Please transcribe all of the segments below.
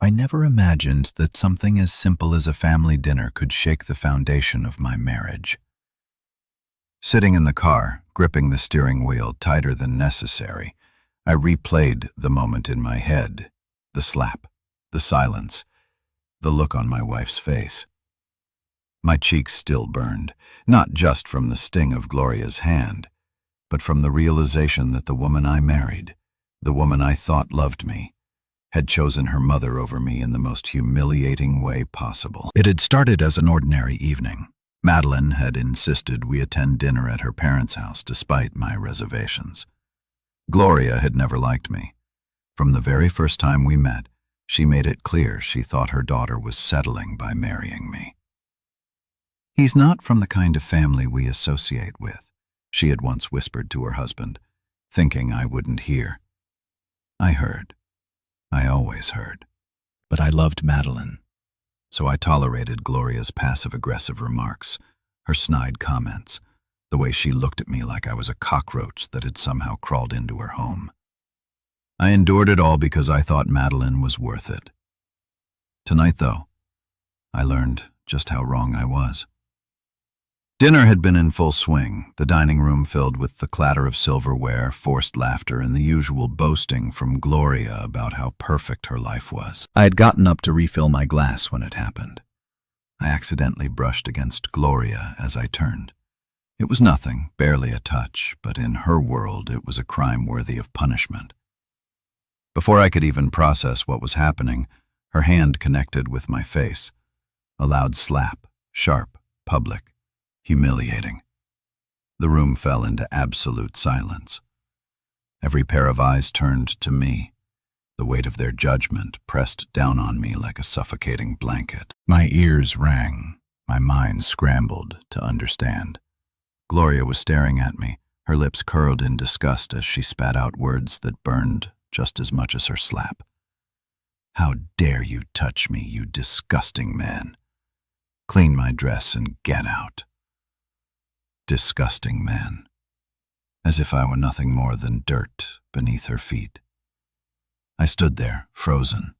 I never imagined that something as simple as a family dinner could shake the foundation of my marriage. Sitting in the car, gripping the steering wheel tighter than necessary, I replayed the moment in my head, the slap, the silence, the look on my wife's face. My cheeks still burned, not just from the sting of Gloria's hand, but from the realization that the woman I married, the woman I thought loved me, had chosen her mother over me in the most humiliating way possible. It had started as an ordinary evening. Madeline had insisted we attend dinner at her parents' house despite my reservations. Gloria had never liked me. From the very first time we met, she made it clear she thought her daughter was settling by marrying me. "He's not from the kind of family we associate with," she had once whispered to her husband, thinking I wouldn't hear. I heard. I always heard. But I loved Madeline, so I tolerated Gloria's passive-aggressive remarks, her snide comments, the way she looked at me like I was a cockroach that had somehow crawled into her home. I endured it all because I thought Madeline was worth it. Tonight, though, I learned just how wrong I was. Dinner had been in full swing, the dining room filled with the clatter of silverware, forced laughter, and the usual boasting from Gloria about how perfect her life was. I had gotten up to refill my glass when it happened. I accidentally brushed against Gloria as I turned. It was nothing, barely a touch, but in her world it was a crime worthy of punishment. Before I could even process what was happening, her hand connected with my face. A loud slap, sharp, public. Humiliating. The room fell into absolute silence. Every pair of eyes turned to me, the weight of their judgment pressed down on me like a suffocating blanket. My ears rang, my mind scrambled to understand. Gloria was staring at me, her lips curled in disgust as she spat out words that burned just as much as her slap. "How dare you touch me, you disgusting man? Clean my dress and get out." Disgusting man. As if I were nothing more than dirt beneath her feet. I stood there, frozen.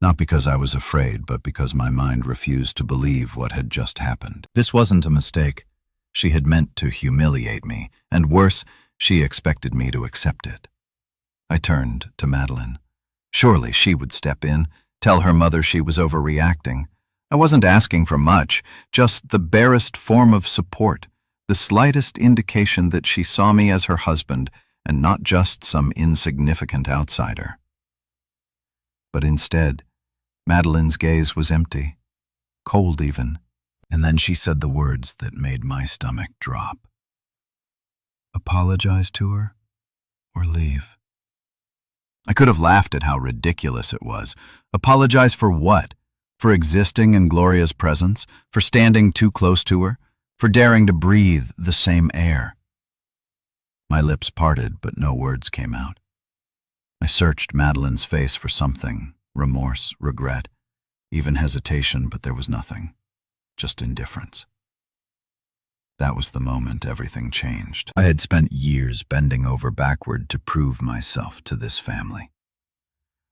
Not because I was afraid, but because my mind refused to believe what had just happened. This wasn't a mistake. She had meant to humiliate me, and worse, she expected me to accept it. I turned to Madeline. Surely she would step in, tell her mother she was overreacting. I wasn't asking for much, just the barest form of support. The slightest indication that she saw me as her husband and not just some insignificant outsider. But instead, Madeline's gaze was empty, cold even, and then she said the words that made my stomach drop. "Apologize to her or leave." I could have laughed at how ridiculous it was. Apologize for what? For existing in Gloria's presence? For standing too close to her? For daring to breathe the same air? My lips parted, but no words came out. I searched Madeline's face for something, remorse, regret, even hesitation, but there was nothing, just indifference. That was the moment everything changed. I had spent years bending over backward to prove myself to this family.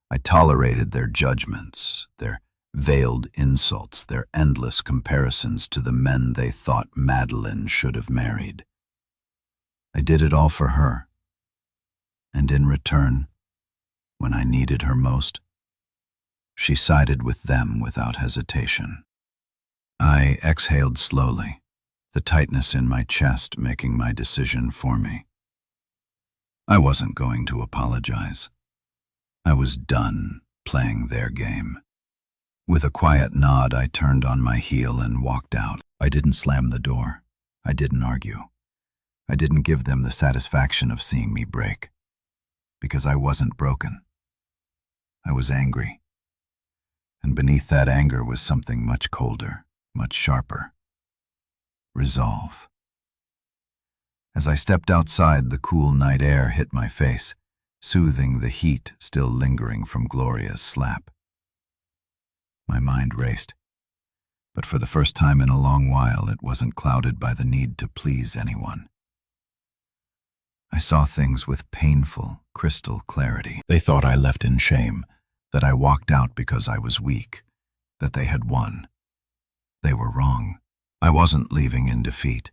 I tolerated their judgments, their veiled insults, their endless comparisons to the men they thought Madeline should have married. I did it all for her. And in return, when I needed her most, she sided with them without hesitation. I exhaled slowly, the tightness in my chest making my decision for me. I wasn't going to apologize. I was done playing their game. With a quiet nod, I turned on my heel and walked out. I didn't slam the door. I didn't argue. I didn't give them the satisfaction of seeing me break. Because I wasn't broken. I was angry. And beneath that anger was something much colder, much sharper. Resolve. As I stepped outside, the cool night air hit my face, soothing the heat still lingering from Gloria's slap. My mind raced, but for the first time in a long while it wasn't clouded by the need to please anyone. I saw things with painful, crystal clarity. They thought I left in shame, that I walked out because I was weak, that they had won. They were wrong. I wasn't leaving in defeat.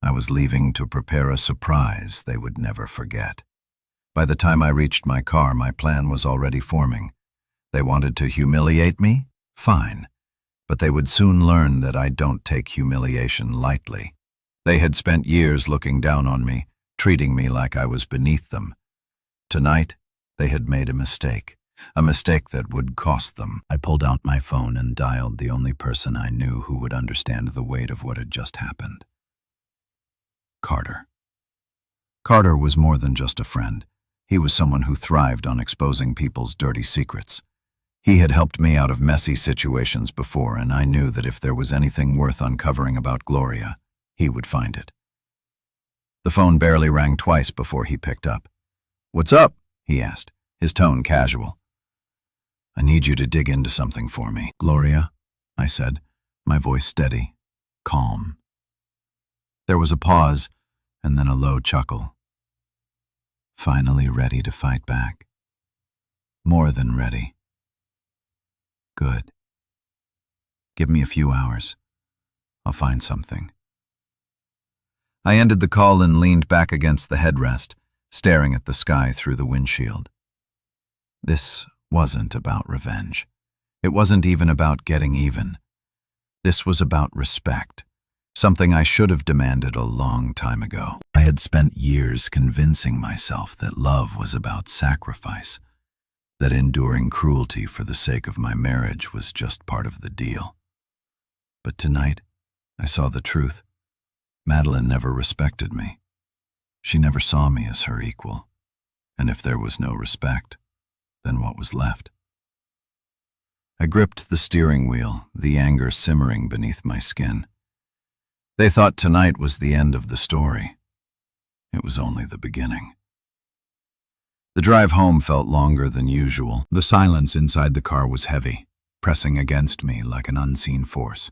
I was leaving to prepare a surprise they would never forget. By the time I reached my car, my plan was already forming. They wanted to humiliate me? Fine. But they would soon learn that I don't take humiliation lightly. They had spent years looking down on me, treating me like I was beneath them. Tonight, they had made a mistake that would cost them. I pulled out my phone and dialed the only person I knew who would understand the weight of what had just happened. Carter. Carter was more than just a friend. He was someone who thrived on exposing people's dirty secrets. He had helped me out of messy situations before, and I knew that if there was anything worth uncovering about Gloria, he would find it. The phone barely rang twice before he picked up. "What's up?" he asked, his tone casual. "I need you to dig into something for me." "Gloria," I said, my voice steady, calm. There was a pause, and then a low chuckle. "Finally ready to fight back?" "More than ready." "Good. Give me a few hours. I'll find something." I ended the call and leaned back against the headrest, staring at the sky through the windshield. This wasn't about revenge. It wasn't even about getting even. This was about respect, something I should have demanded a long time ago. I had spent years convincing myself that love was about sacrifice, that enduring cruelty for the sake of my marriage was just part of the deal. But tonight, I saw the truth. Madeline never respected me. She never saw me as her equal. And if there was no respect, then what was left? I gripped the steering wheel, the anger simmering beneath my skin. They thought tonight was the end of the story. It was only the beginning. The drive home felt longer than usual. The silence inside the car was heavy, pressing against me like an unseen force.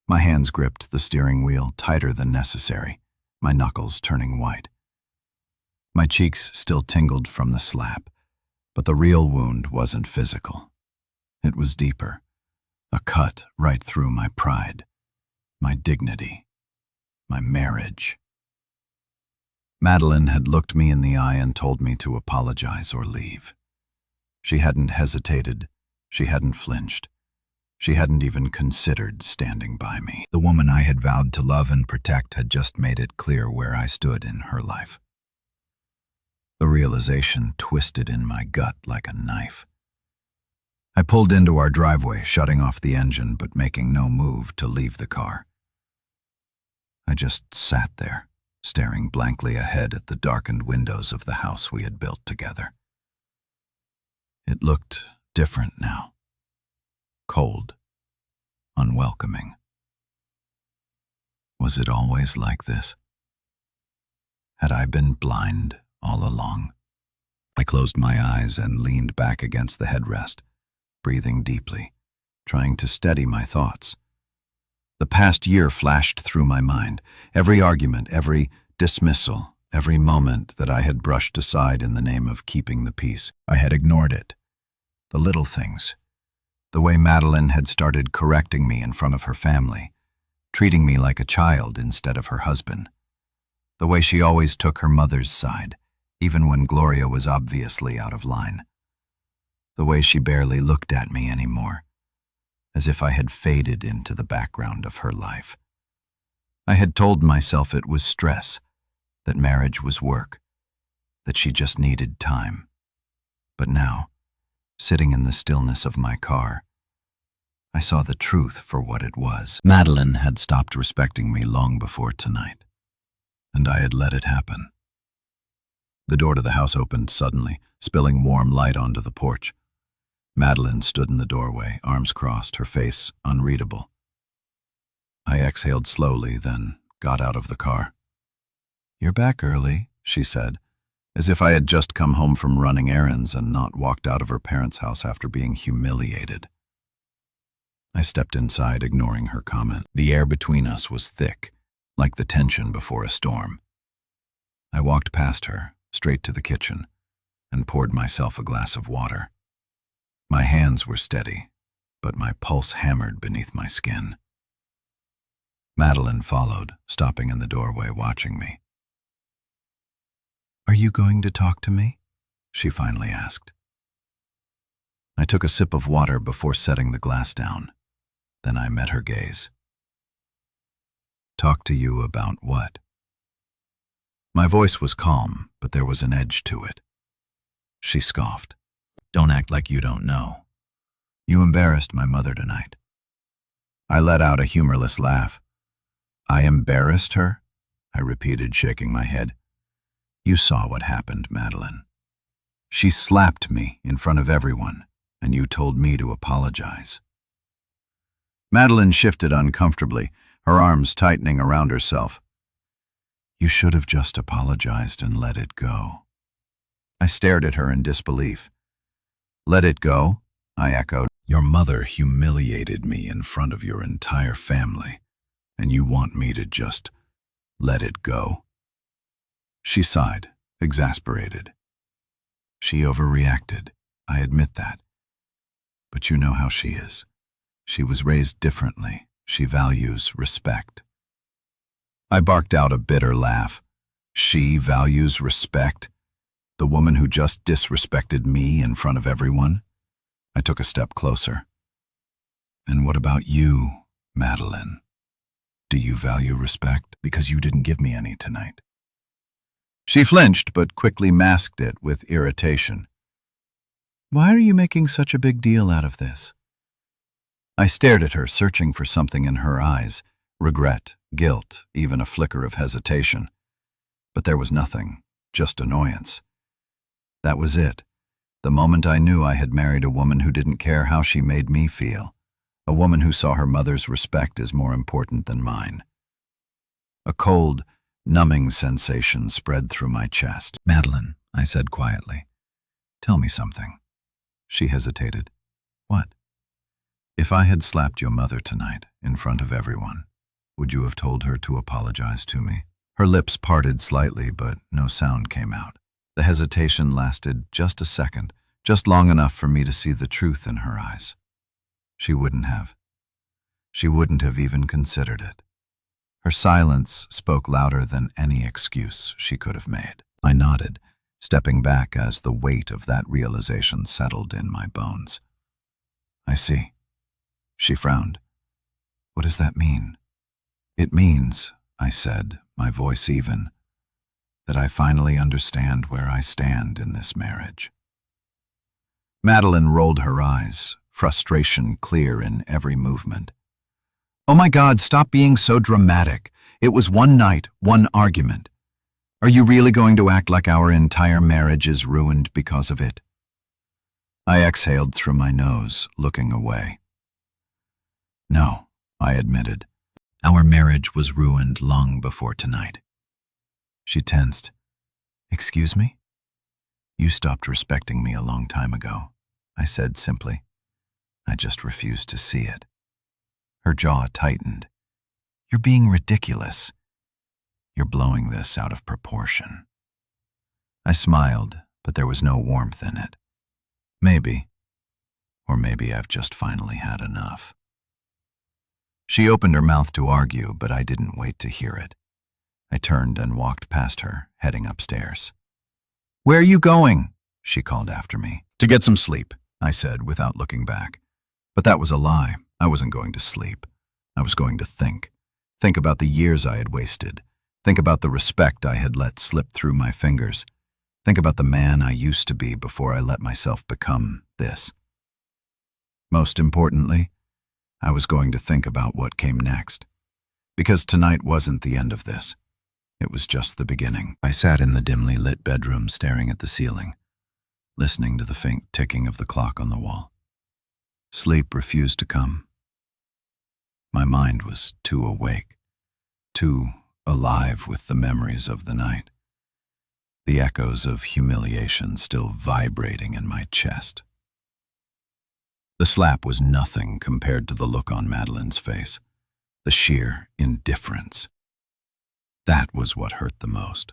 My hands gripped the steering wheel tighter than necessary, my knuckles turning white. My cheeks still tingled from the slap, but the real wound wasn't physical. It was deeper, a cut right through my pride, my dignity, my marriage. Madeline had looked me in the eye and told me to apologize or leave. She hadn't hesitated, she hadn't flinched. She hadn't even considered standing by me. The woman I had vowed to love and protect had just made it clear where I stood in her life. The realization twisted in my gut like a knife. I pulled into our driveway, shutting off the engine but making no move to leave the car. I just sat there, staring blankly ahead at the darkened windows of the house we had built together. It looked different now. Cold, unwelcoming. Was it always like this? Had I been blind all along? I closed my eyes and leaned back against the headrest, breathing deeply, trying to steady my thoughts. The past year flashed through my mind, every argument, every dismissal, every moment that I had brushed aside in the name of keeping the peace. I had ignored it. The little things. The way Madeline had started correcting me in front of her family, treating me like a child instead of her husband. The way she always took her mother's side, even when Gloria was obviously out of line. The way she barely looked at me anymore, as if I had faded into the background of her life. I had told myself it was stress, that marriage was work, that she just needed time. But now, sitting in the stillness of my car, I saw the truth for what it was. Madeline had stopped respecting me long before tonight, and I had let it happen. The door to the house opened suddenly, spilling warm light onto the porch. Madeline stood in the doorway, arms crossed, her face unreadable. I exhaled slowly, then got out of the car. "You're back early," she said, as if I had just come home from running errands and not walked out of her parents' house after being humiliated. I stepped inside, ignoring her comment. The air between us was thick, like the tension before a storm. I walked past her, straight to the kitchen, and poured myself a glass of water. My hands were steady, but my pulse hammered beneath my skin. Madeline followed, stopping in the doorway, watching me. "Are you going to talk to me?" she finally asked. I took a sip of water before setting the glass down. Then I met her gaze. "Talk to you about what?" My voice was calm, but there was an edge to it. She scoffed. "Don't act like you don't know. You embarrassed my mother tonight." I let out a humorless laugh. "I embarrassed her?" I repeated, shaking my head. "You saw what happened, Madeline. She slapped me in front of everyone, and you told me to apologize." Madeline shifted uncomfortably, her arms tightening around herself. "You should have just apologized and let it go." I stared at her in disbelief. "Let it go?" I echoed. "Your mother humiliated me in front of your entire family, and you want me to just let it go?" She sighed, exasperated. "She overreacted, I admit that. But you know how she is. She was raised differently. She values respect." I barked out a bitter laugh. She values respect? The woman who just disrespected me in front of everyone? I took a step closer. "And what about you, Madeline? Do you value respect? Because you didn't give me any tonight." She flinched, but quickly masked it with irritation. "Why are you making such a big deal out of this?" I stared at her, searching for something in her eyes, regret, guilt, even a flicker of hesitation. But there was nothing, just annoyance. That was it. The moment I knew I had married a woman who didn't care how she made me feel, a woman who saw her mother's respect as more important than mine. A cold, numbing sensation spread through my chest. "Madeline," I said quietly, "tell me something." She hesitated. "What?" "If I had slapped your mother tonight, in front of everyone, would you have told her to apologize to me?" Her lips parted slightly, but no sound came out. The hesitation lasted just a second, just long enough for me to see the truth in her eyes. She wouldn't have. She wouldn't have even considered it. Her silence spoke louder than any excuse she could have made. I nodded, stepping back as the weight of that realization settled in my bones. "I see." She frowned. "What does that mean?" "It means," I said, my voice even, "that I finally understand where I stand in this marriage." Madeline rolled her eyes, frustration clear in every movement. "Oh my God, stop being so dramatic. It was one night, one argument. Are you really going to act like our entire marriage is ruined because of it?" I exhaled through my nose, looking away. "No," I admitted. "Our marriage was ruined long before tonight." She tensed. "Excuse me?" "You stopped respecting me a long time ago," I said simply. I just refused to see it. Her jaw tightened. "You're being ridiculous. You're blowing this out of proportion." I smiled, but there was no warmth in it. Maybe. Or maybe I've just finally had enough. She opened her mouth to argue, but I didn't wait to hear it. I turned and walked past her, heading upstairs. "Where are you going?" she called after me. "To get some sleep," I said without looking back. But that was a lie. I wasn't going to sleep. I was going to think. Think about the years I had wasted. Think about the respect I had let slip through my fingers. Think about the man I used to be before I let myself become this. Most importantly, I was going to think about what came next. Because tonight wasn't the end of this. It was just the beginning. I sat in the dimly lit bedroom staring at the ceiling, listening to the faint ticking of the clock on the wall. Sleep refused to come. My mind was too awake, too alive with the memories of the night, the echoes of humiliation still vibrating in my chest. The slap was nothing compared to the look on Madeline's face, the sheer indifference. That was what hurt the most.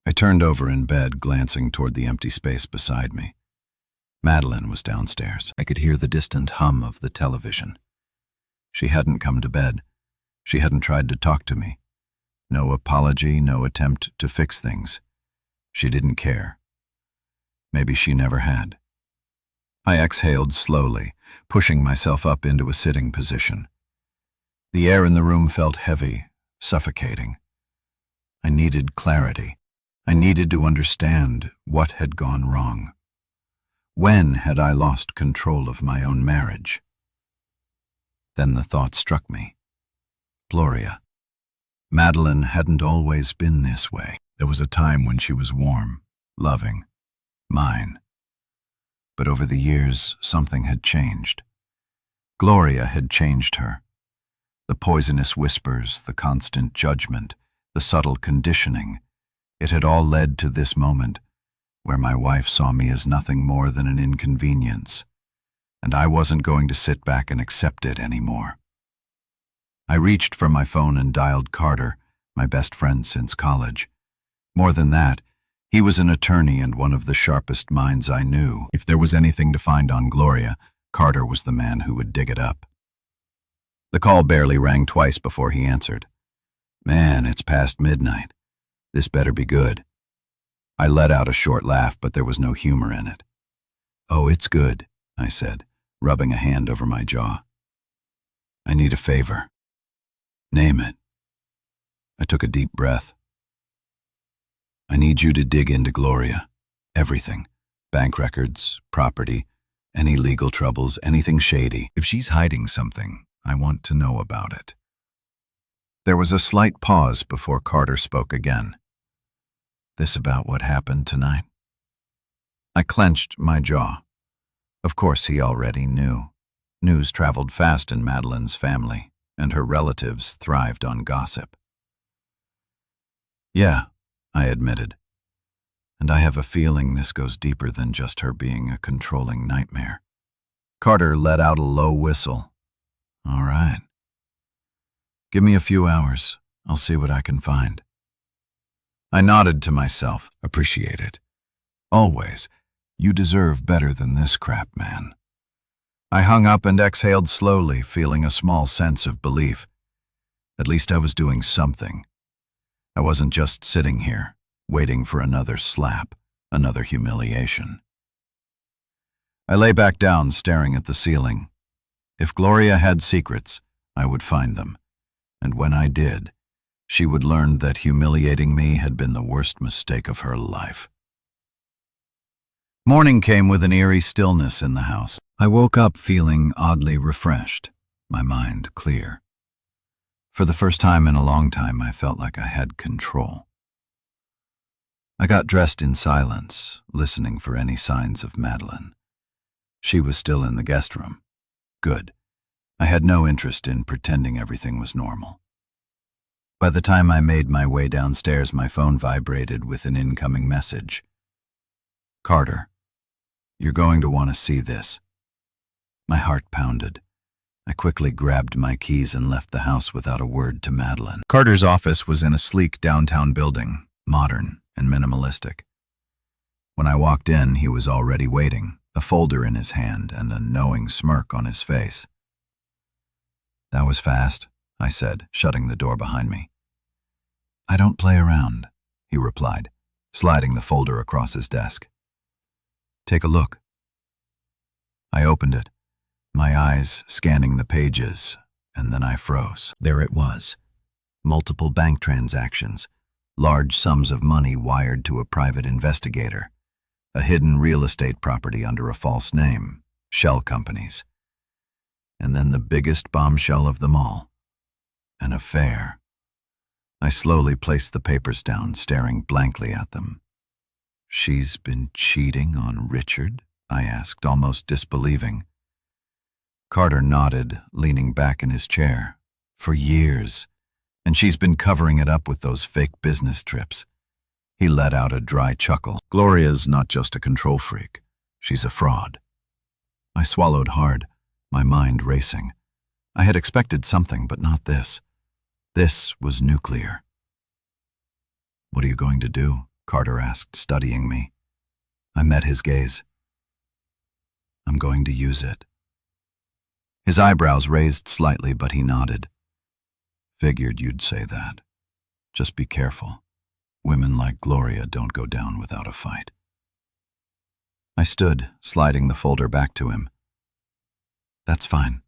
I turned over in bed, glancing toward the empty space beside me. Madeline was downstairs. I could hear the distant hum of the television. She hadn't come to bed. She hadn't tried to talk to me. No apology, no attempt to fix things. She didn't care. Maybe she never had. I exhaled slowly, pushing myself up into a sitting position. The air in the room felt heavy, suffocating. I needed clarity. I needed to understand what had gone wrong. When had I lost control of my own marriage? Then the thought struck me. Gloria. Madeline hadn't always been this way. There was a time when she was warm, loving, mine. But over the years, something had changed. Gloria had changed her. The poisonous whispers, the constant judgment, the subtle conditioning, it had all led to this moment where my wife saw me as nothing more than an inconvenience, and I wasn't going to sit back and accept it anymore. I reached for my phone and dialed Carter, my best friend since college. More than that, he was an attorney and one of the sharpest minds I knew. If there was anything to find on Gloria, Carter was the man who would dig it up. The call barely rang twice before he answered. Man, it's past midnight. This better be good. I let out a short laugh, but there was no humor in it. Oh, it's good, I said, rubbing a hand over my jaw. I need a favor. Name it. I took a deep breath. I need you to dig into Gloria. Everything. Bank records, property, any legal troubles, anything shady. If she's hiding something, I want to know about it. There was a slight pause before Carter spoke again. This about what happened tonight? I clenched my jaw. Of course he already knew. News traveled fast in Madeline's family, and her relatives thrived on gossip. Yeah, I admitted. And I have a feeling this goes deeper than just her being a controlling nightmare. Carter let out a low whistle. All right. Give me a few hours. I'll see what I can find. I nodded to myself. Appreciate it. Always. You deserve better than this crap, man. I hung up and exhaled slowly, feeling a small sense of relief. At least I was doing something. I wasn't just sitting here, waiting for another slap, another humiliation. I lay back down, staring at the ceiling. If Gloria had secrets, I would find them. And when I did, she would learn that humiliating me had been the worst mistake of her life. Morning came with an eerie stillness in the house. I woke up feeling oddly refreshed, my mind clear. For the first time in a long time, I felt like I had control. I got dressed in silence, listening for any signs of Madeline. She was still in the guest room. Good. I had no interest in pretending everything was normal. By the time I made my way downstairs, my phone vibrated with an incoming message. Carter, you're going to want to see this. My heart pounded. I quickly grabbed my keys and left the house without a word to Madeline. Carter's office was in a sleek downtown building, modern and minimalistic. When I walked in, he was already waiting, a folder in his hand and a knowing smirk on his face. That was fast, I said, shutting the door behind me. I don't play around, he replied, sliding the folder across his desk. Take a look. I opened it, my eyes scanning the pages, and then I froze. There it was. Multiple bank transactions, large sums of money wired to a private investigator, a hidden real estate property under a false name, shell companies. And then the biggest bombshell of them all, an affair. I slowly placed the papers down, staring blankly at them. She's been cheating on Richard? I asked, almost disbelieving. Carter nodded, leaning back in his chair. For years. And she's been covering it up with those fake business trips. He let out a dry chuckle. Gloria's not just a control freak. She's a fraud. I swallowed hard, my mind racing. I had expected something, but not this. This was nuclear. What are you going to do? Carter asked, studying me. I met his gaze. I'm going to use it. His eyebrows raised slightly, but he nodded. Figured you'd say that. Just be careful. Women like Gloria don't go down without a fight. I stood, sliding the folder back to him. That's fine.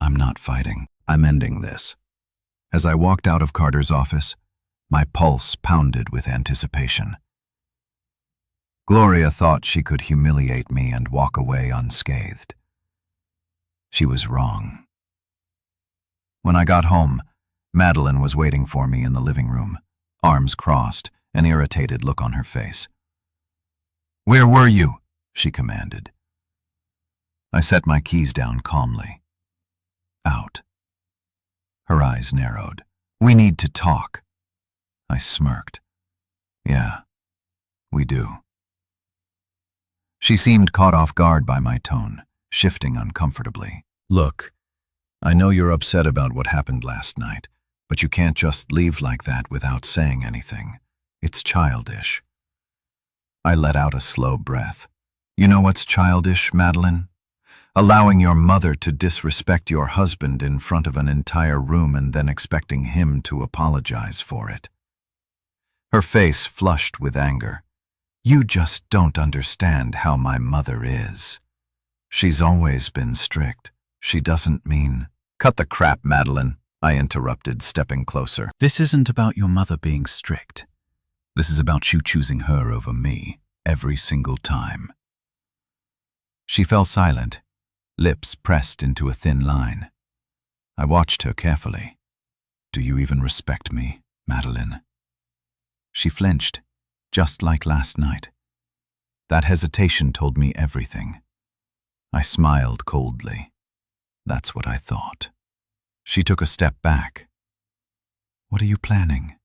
I'm not fighting. I'm ending this. As I walked out of Carter's office, my pulse pounded with anticipation. Gloria thought she could humiliate me and walk away unscathed. She was wrong. When I got home, Madeline was waiting for me in the living room, arms crossed, an irritated look on her face. "Where were you?" she commanded. I set my keys down calmly. Out. Her eyes narrowed. "We need to talk." I smirked. "Yeah, we do." She seemed caught off guard by my tone, shifting uncomfortably. "Look, I know you're upset about what happened last night, but you can't just leave like that without saying anything. It's childish." I let out a slow breath. "You know what's childish, Madeline? Allowing your mother to disrespect your husband in front of an entire room and then expecting him to apologize for it." Her face flushed with anger. "You just don't understand how my mother is. She's always been strict. She doesn't mean—" "Cut the crap, Madeline," I interrupted, stepping closer. "This isn't about your mother being strict. This is about you choosing her over me, every single time." She fell silent, lips pressed into a thin line. I watched her carefully. "Do you even respect me, Madeline?" She flinched, just like last night. That hesitation told me everything. I smiled coldly. That's what I thought. She took a step back. "What are you planning?"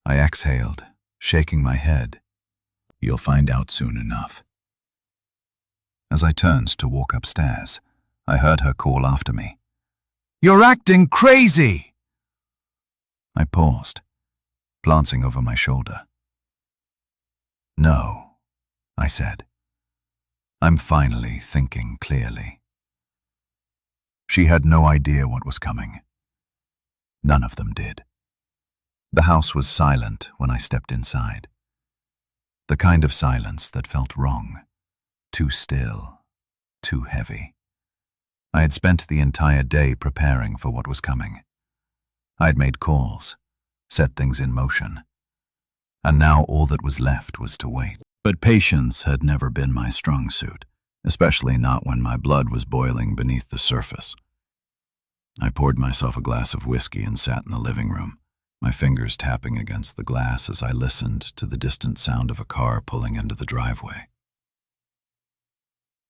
I exhaled, shaking my head. "You'll find out soon enough." As I turned to walk upstairs, I heard her call after me. "You're acting crazy!" I paused, glancing over my shoulder. "No," I said. "I'm finally thinking clearly." She had no idea what was coming. None of them did. The house was silent when I stepped inside. The kind of silence that felt wrong, too still, too heavy. I had spent the entire day preparing for what was coming. I'd made calls, set things in motion, and now all that was left was to wait. But patience had never been my strong suit, especially not when my blood was boiling beneath the surface. I poured myself a glass of whiskey and sat in the living room, my fingers tapping against the glass as I listened to the distant sound of a car pulling into the driveway.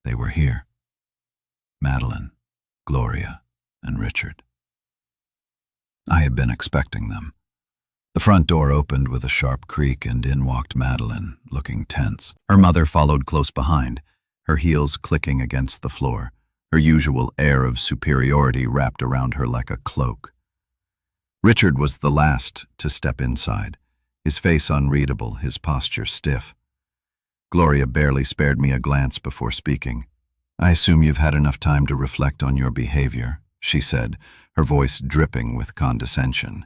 They were here. Madeline, Gloria, and Richard. I had been expecting them. The front door opened with a sharp creak and in walked Madeline, looking tense. Her mother followed close behind, her heels clicking against the floor, her usual air of superiority wrapped around her like a cloak. Richard was the last to step inside, his face unreadable, his posture stiff. Gloria barely spared me a glance before speaking. "I assume you've had enough time to reflect on your behavior," she said, her voice dripping with condescension.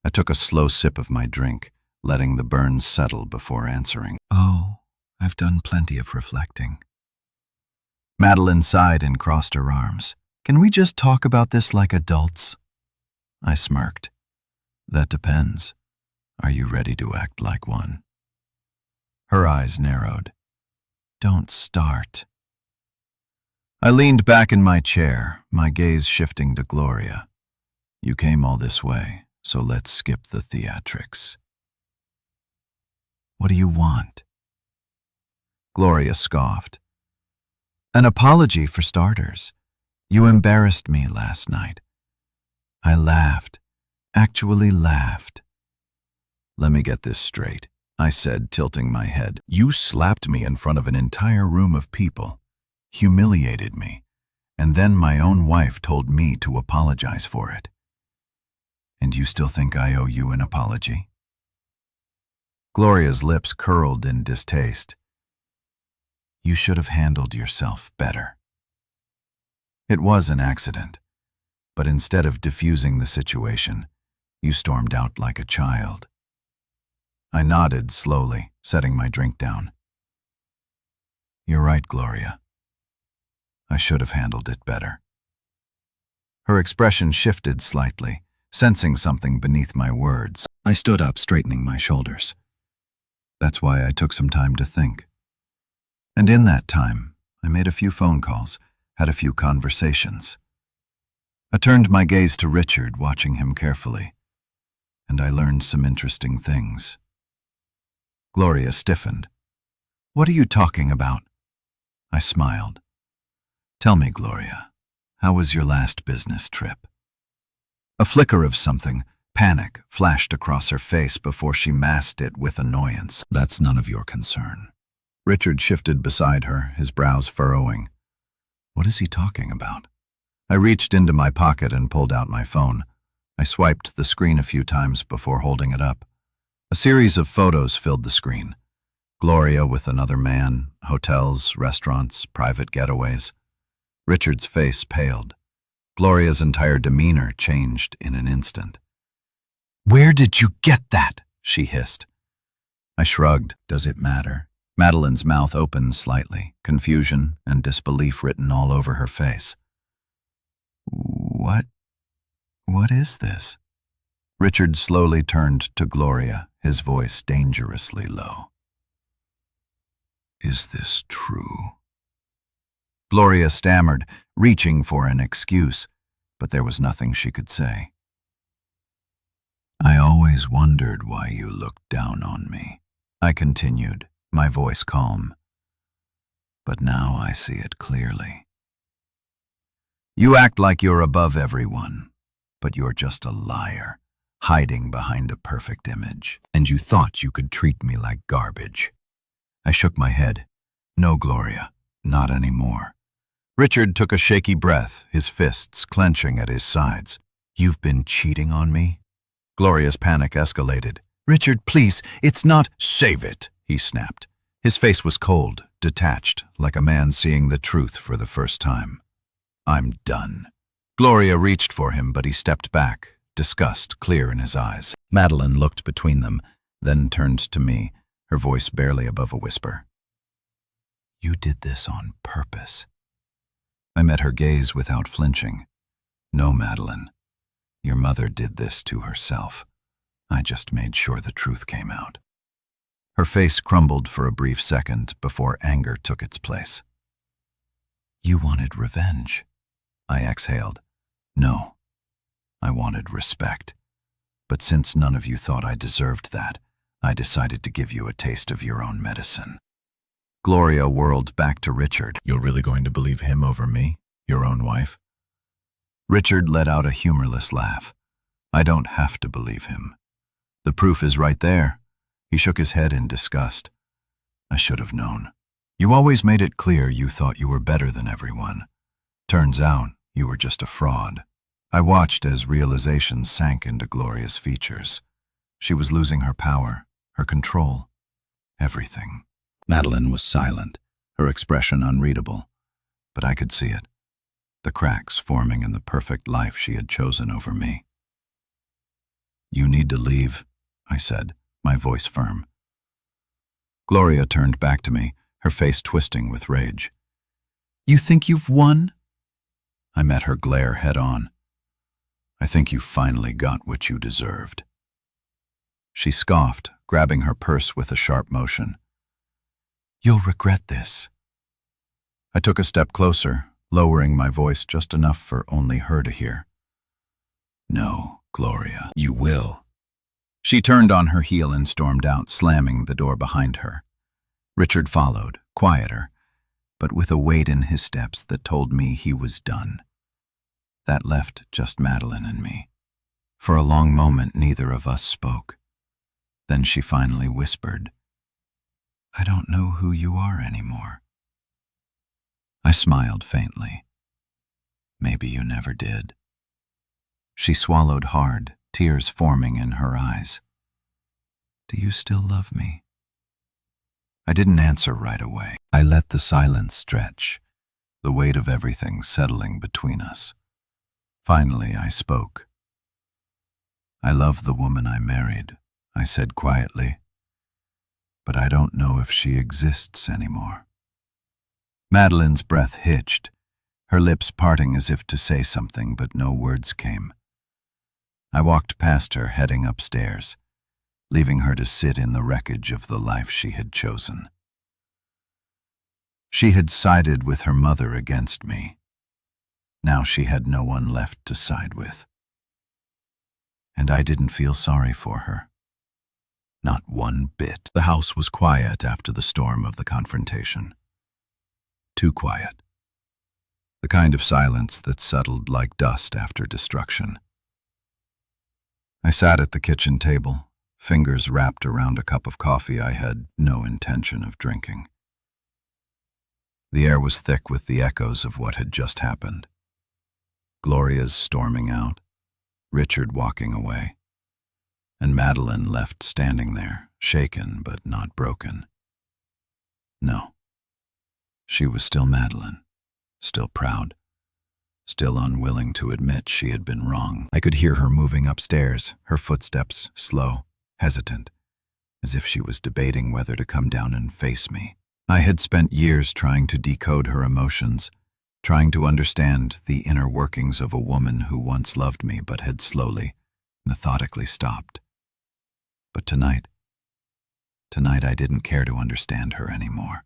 I took a slow sip of my drink, letting the burns settle before answering. "Oh, I've done plenty of reflecting." Madeline sighed and crossed her arms. "Can we just talk about this like adults?" I smirked. "That depends. Are you ready to act like one?" Her eyes narrowed. "Don't start." I leaned back in my chair, my gaze shifting to Gloria. "You came all this way, so let's skip the theatrics." "What do you want?" Gloria scoffed. "An apology for starters. You embarrassed me last night." I laughed, actually laughed. "Let me get this straight," I said, tilting my head. "You slapped me in front of an entire room of people, humiliated me, and then my own wife told me to apologize for it. And you still think I owe you an apology?" Gloria's lips curled in distaste. You should have handled yourself better. It was an accident, but instead of diffusing the situation, you stormed out like a child. I nodded slowly, setting my drink down. You're right, Gloria. I should have handled it better. Her expression shifted slightly, sensing something beneath my words. I stood up, straightening my shoulders. That's why I took some time to think. And in that time, I made a few phone calls, had a few conversations. I turned my gaze to Richard, watching him carefully, and I learned some interesting things. Gloria stiffened. What are you talking about? I smiled. Tell me, Gloria, how was your last business trip? A flicker of something, panic, flashed across her face before she masked it with annoyance. That's none of your concern. Richard shifted beside her, his brows furrowing. What is he talking about? I reached into my pocket and pulled out my phone. I swiped the screen a few times before holding it up. A series of photos filled the screen. Gloria with another man, hotels, restaurants, private getaways. Richard's face paled. Gloria's entire demeanor changed in an instant. Where did you get that? She hissed. I shrugged. Does it matter? Madeline's mouth opened slightly, confusion and disbelief written all over her face. What is this? Richard slowly turned to Gloria, his voice dangerously low. Is this true? Gloria stammered, reaching for an excuse, but there was nothing she could say. I always wondered why you looked down on me, I continued, my voice calm. But now I see it clearly. You act like you're above everyone, but you're just a liar, hiding behind a perfect image. And you thought you could treat me like garbage. I shook my head. No, Gloria, not anymore. Richard took a shaky breath, his fists clenching at his sides. You've been cheating on me? Gloria's panic escalated. Richard, please, it's not— Save it, he snapped. His face was cold, detached, like a man seeing the truth for the first time. I'm done. Gloria reached for him, but he stepped back, disgust clear in his eyes. Madeline looked between them, then turned to me, her voice barely above a whisper. You did this on purpose. I met her gaze without flinching. No, Madeline. Your mother did this to herself. I just made sure the truth came out. Her face crumbled for a brief second before anger took its place. You wanted revenge. I exhaled. No, I wanted respect. But since none of you thought I deserved that, I decided to give you a taste of your own medicine. Gloria whirled back to Richard. You're really going to believe him over me, your own wife? Richard let out a humorless laugh. I don't have to believe him. The proof is right there. He shook his head in disgust. I should have known. You always made it clear you thought you were better than everyone. Turns out you were just a fraud. I watched as realization sank into Gloria's features. She was losing her power, her control, everything. Madeline was silent, her expression unreadable, but I could see it, the cracks forming in the perfect life she had chosen over me. You need to leave, I said, my voice firm. Gloria turned back to me, her face twisting with rage. You think you've won? I met her glare head on. I think you finally got what you deserved. She scoffed, grabbing her purse with a sharp motion. You'll regret this. I took a step closer, lowering my voice just enough for only her to hear. No, Gloria, you will. She turned on her heel and stormed out, slamming the door behind her. Richard followed, quieter, but with a weight in his steps that told me he was done. That left just Madeline and me. For a long moment, neither of us spoke. Then she finally whispered, I don't know who you are anymore. I smiled faintly. Maybe you never did. She swallowed hard, tears forming in her eyes. Do you still love me? I didn't answer right away. I let the silence stretch, the weight of everything settling between us. Finally, I spoke. "I love the woman I married," I said quietly, "but I don't know if she exists anymore." Madeline's breath hitched, her lips parting as if to say something, but no words came. I walked past her, heading upstairs, leaving her to sit in the wreckage of the life she had chosen. She had sided with her mother against me. Now she had no one left to side with. And I didn't feel sorry for her. Not one bit. The house was quiet after the storm of the confrontation. Too quiet. The kind of silence that settled like dust after destruction. I sat at the kitchen table, fingers wrapped around a cup of coffee I had no intention of drinking. The air was thick with the echoes of what had just happened. Gloria's storming out, Richard walking away, and Madeline left standing there, shaken but not broken. No. She was still Madeline, still proud, still unwilling to admit she had been wrong. I could hear her moving upstairs, her footsteps slow, hesitant, as if she was debating whether to come down and face me. I had spent years trying to decode her emotions, trying to understand the inner workings of a woman who once loved me but had slowly, methodically stopped. But tonight I didn't care to understand her anymore.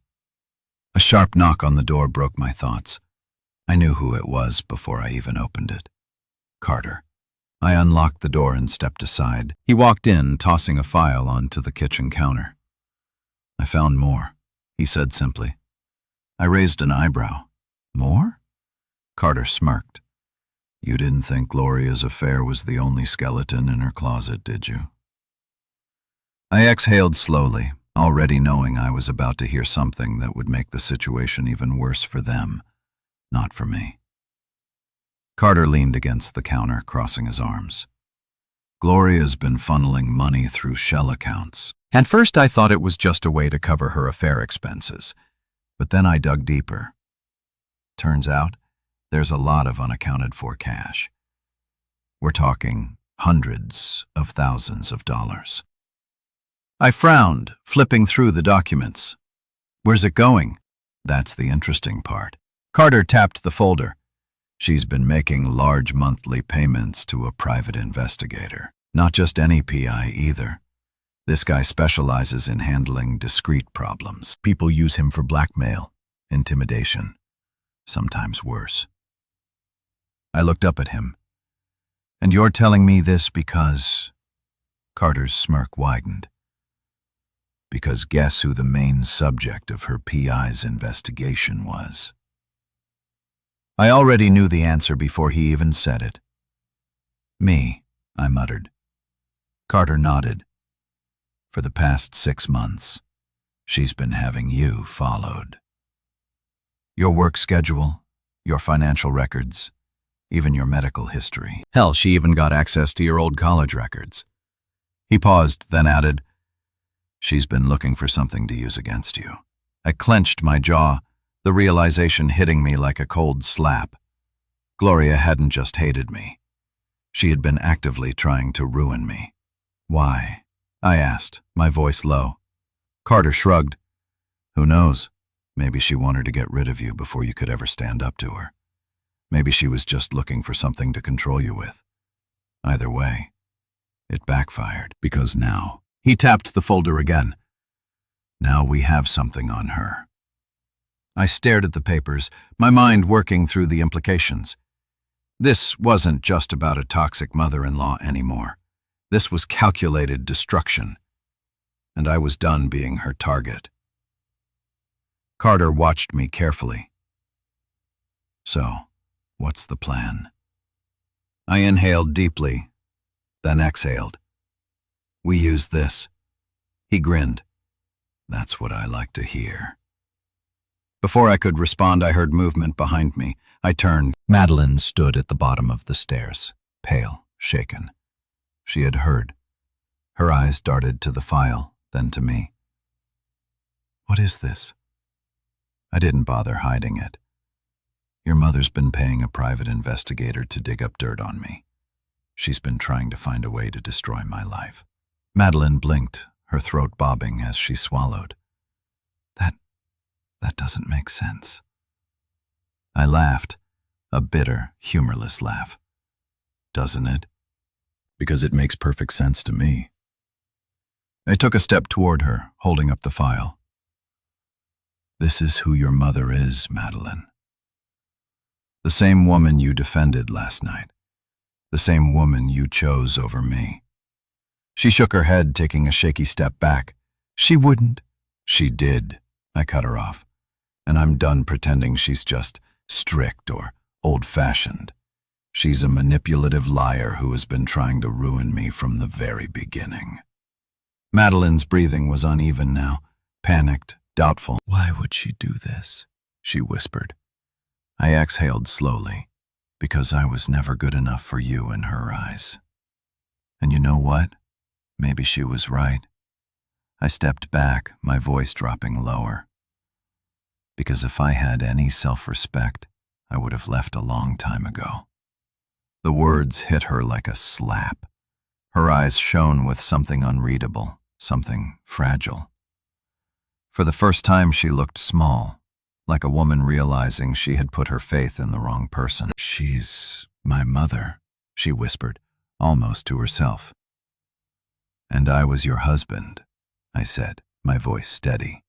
A sharp knock on the door broke my thoughts. I knew who it was before I even opened it. Carter. I unlocked the door and stepped aside. He walked in, tossing a file onto the kitchen counter. "I found more," he said simply. I raised an eyebrow. "More?" Carter smirked. "You didn't think Gloria's affair was the only skeleton in her closet, did you?" I exhaled slowly, already knowing I was about to hear something that would make the situation even worse for them, not for me. Carter leaned against the counter, crossing his arms. "Gloria's been funneling money through shell accounts. At first I thought it was just a way to cover her affair expenses, but then I dug deeper. Turns out, there's a lot of unaccounted for cash. We're talking hundreds of thousands of dollars." I frowned, flipping through the documents. "Where's it going?" "That's the interesting part." Carter tapped the folder. "She's been making large monthly payments to a private investigator. Not just any PI either. This guy specializes in handling discrete problems. People use him for blackmail, intimidation, sometimes worse." I looked up at him. "And you're telling me this because—" Carter's smirk widened. "Because guess who the main subject of her PI's investigation was?" I already knew the answer before he even said it. "Me," I muttered. Carter nodded. "For the past 6 months, she's been having you followed. Your work schedule, your financial records, even your medical history. Hell, she even got access to your old college records." He paused, then added, "She's been looking for something to use against you." I clenched my jaw, the realization hitting me like a cold slap. Gloria hadn't just hated me. She had been actively trying to ruin me. "Why?" I asked, my voice low. Carter shrugged. "Who knows? Maybe she wanted to get rid of you before you could ever stand up to her. Maybe she was just looking for something to control you with. Either way, it backfired, because now..." He tapped the folder again. "Now we have something on her." I stared at the papers, my mind working through the implications. This wasn't just about a toxic mother-in-law anymore. This was calculated destruction. And I was done being her target. Carter watched me carefully. "So, what's the plan?" I inhaled deeply, then exhaled. "We use this." He grinned. "That's what I like to hear." Before I could respond, I heard movement behind me. I turned. Madeline stood at the bottom of the stairs, pale, shaken. She had heard. Her eyes darted to the file, then to me. What is this? I didn't bother hiding it. Your mother's been paying a private investigator to dig up dirt on me. She's been trying to find a way to destroy my life. Madeline blinked, her throat bobbing as she swallowed. That doesn't make sense. I laughed, a bitter, humorless laugh. Doesn't it? Because it makes perfect sense to me. I took a step toward her, holding up the file. This is who your mother is, Madeline. The same woman you defended last night. The same woman you chose over me. She shook her head, taking a shaky step back. She wouldn't. She did. I cut her off. And I'm done pretending she's just strict or old-fashioned. She's a manipulative liar who has been trying to ruin me from the very beginning. Madeline's breathing was uneven now, panicked, doubtful. Why would she do this? She whispered. I exhaled slowly, because I was never good enough for you in her eyes. And you know what? Maybe she was right. I stepped back, my voice dropping lower. Because if I had any self-respect, I would have left a long time ago. The words hit her like a slap. Her eyes shone with something unreadable, something fragile. For the first time, she looked small, like a woman realizing she had put her faith in the wrong person. She's my mother, she whispered, almost to herself. And I was your husband, I said, my voice steady.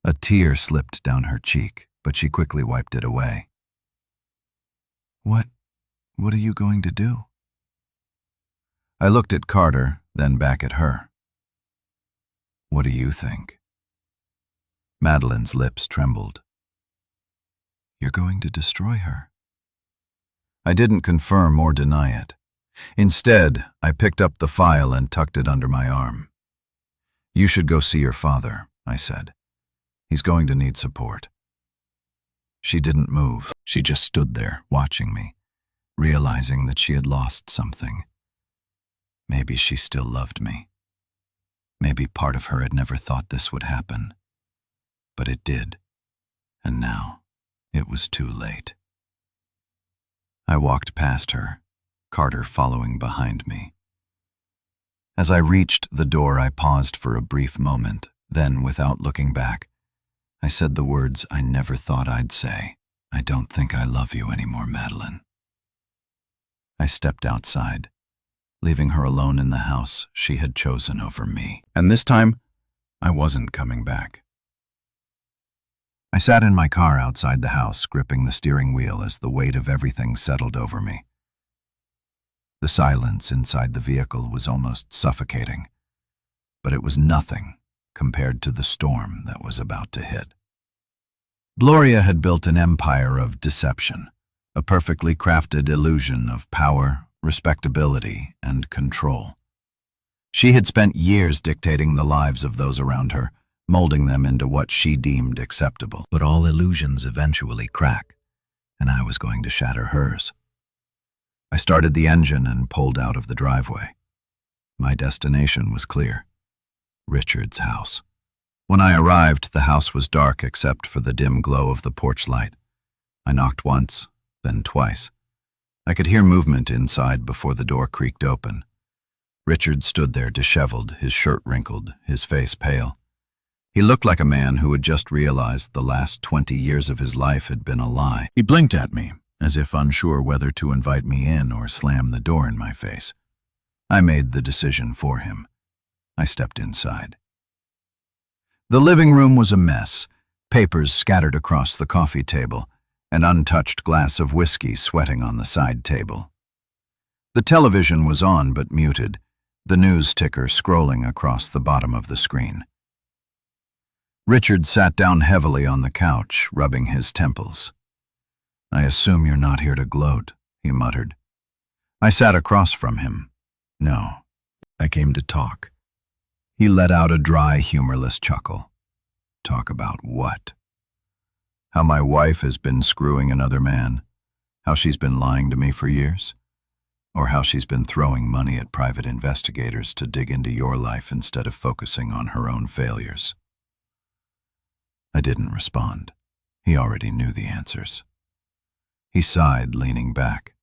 A tear slipped down her cheek, but she quickly wiped it away. What are you going to do? I looked at Carter, then back at her. What do you think? Madeline's lips trembled. You're going to destroy her. I didn't confirm or deny it. Instead, I picked up the file and tucked it under my arm. You should go see your father, I said. He's going to need support. She didn't move. She just stood there, watching me, realizing that she had lost something. Maybe she still loved me. Maybe part of her had never thought this would happen. But it did. And now, it was too late. I walked past her, Carter following behind me. As I reached the door, I paused for a brief moment, then, without looking back, I said the words I never thought I'd say. I don't think I love you anymore, Madeline. I stepped outside, leaving her alone in the house she had chosen over me. And this time, I wasn't coming back. I sat in my car outside the house, gripping the steering wheel as the weight of everything settled over me. The silence inside the vehicle was almost suffocating, but it was nothing compared to the storm that was about to hit. Gloria had built an empire of deception, a perfectly crafted illusion of power, respectability, and control. She had spent years dictating the lives of those around her, molding them into what she deemed acceptable. But all illusions eventually crack, and I was going to shatter hers. I started the engine and pulled out of the driveway. My destination was clear. Richard's house. When I arrived, the house was dark except for the dim glow of the porch light. I knocked once, then twice. I could hear movement inside before the door creaked open. Richard stood there disheveled, his shirt wrinkled, his face pale. He looked like a man who had just realized the last 20 years of his life had been a lie. He blinked at me, as if unsure whether to invite me in or slam the door in my face. I made the decision for him. I stepped inside. The living room was a mess, papers scattered across the coffee table, an untouched glass of whiskey sweating on the side table. The television was on but muted, the news ticker scrolling across the bottom of the screen. Richard sat down heavily on the couch, rubbing his temples. "I assume you're not here to gloat," he muttered. I sat across from him. "No, I came to talk." He let out a dry, humorless chuckle. "Talk about what?" "How my wife has been screwing another man, how she's been lying to me for years, or how she's been throwing money at private investigators to dig into your life instead of focusing on her own failures." I didn't respond. He already knew the answers. He sighed, leaning back.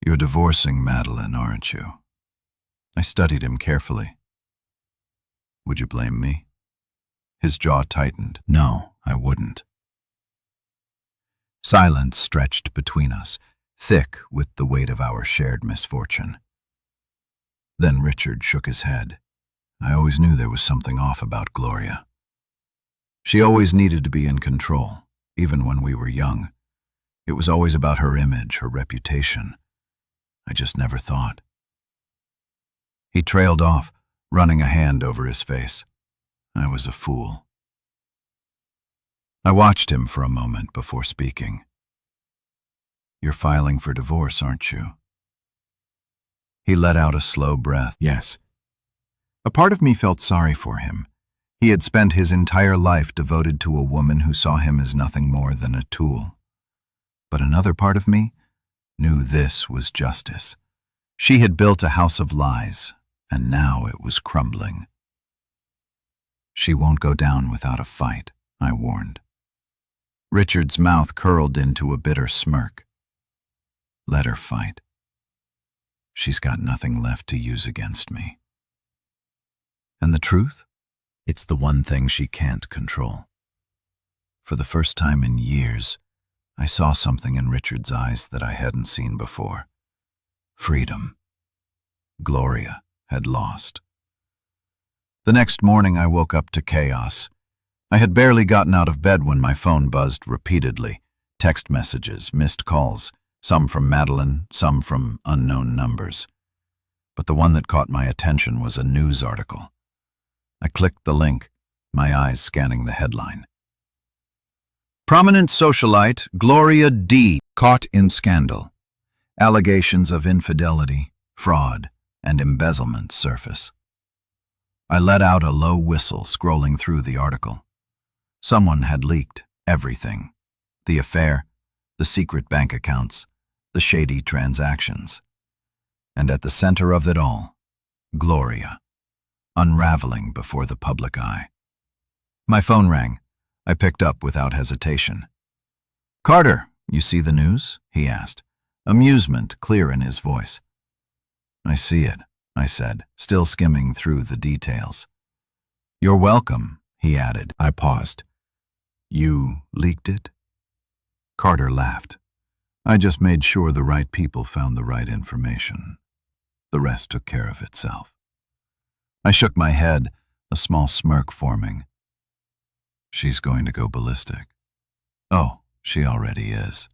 "You're divorcing Madeline, aren't you?" I studied him carefully. "Would you blame me?" His jaw tightened. "No, I wouldn't." Silence stretched between us, thick with the weight of our shared misfortune. Then Richard shook his head. I always knew there was something off about Gloria. She always needed to be in control, even when we were young. It was always about her image, her reputation. I just never thought. He trailed off, running a hand over his face. I was a fool. I watched him for a moment before speaking. "You're filing for divorce, aren't you?" He let out a slow breath. "Yes." A part of me felt sorry for him. He had spent his entire life devoted to a woman who saw him as nothing more than a tool. But another part of me knew this was justice. She had built a house of lies, and now it was crumbling. "She won't go down without a fight," I warned. Richard's mouth curled into a bitter smirk. "Let her fight. She's got nothing left to use against me. And the truth? It's the one thing she can't control." For the first time in years, I saw something in Richard's eyes that I hadn't seen before. Freedom. Gloria had lost. The next morning I woke up to chaos. I had barely gotten out of bed when my phone buzzed repeatedly. Text messages, missed calls, some from Madeline, some from unknown numbers. But the one that caught my attention was a news article. I clicked the link, my eyes scanning the headline. "Prominent socialite Gloria D. caught in scandal. Allegations of infidelity, fraud, and embezzlement surface." I let out a low whistle scrolling through the article. Someone had leaked everything. The affair, the secret bank accounts, the shady transactions. And at the center of it all, Gloria, unraveling before the public eye. My phone rang. I picked up without hesitation. "Carter, you see the news?" he asked, amusement clear in his voice. "I see it," I said, still skimming through the details. "You're welcome," he added. I paused. "You leaked it?" Carter laughed. "I just made sure the right people found the right information. The rest took care of itself." I shook my head, a small smirk forming. "She's going to go ballistic." "Oh, she already is.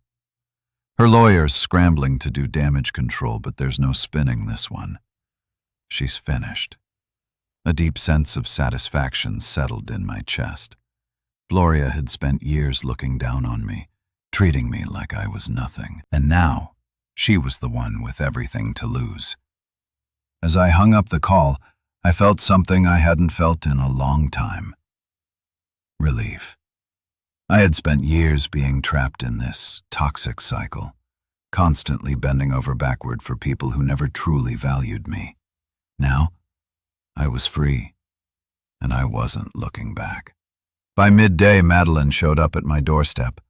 Her lawyer's scrambling to do damage control, but there's no spinning this one. She's finished." A deep sense of satisfaction settled in my chest. Gloria had spent years looking down on me, treating me like I was nothing, and now she was the one with everything to lose. As I hung up the call, I felt something I hadn't felt in a long time. Relief. I had spent years being trapped in this toxic cycle, constantly bending over backward for people who never truly valued me. Now, I was free, and I wasn't looking back. By midday, Madeline showed up at my doorstep.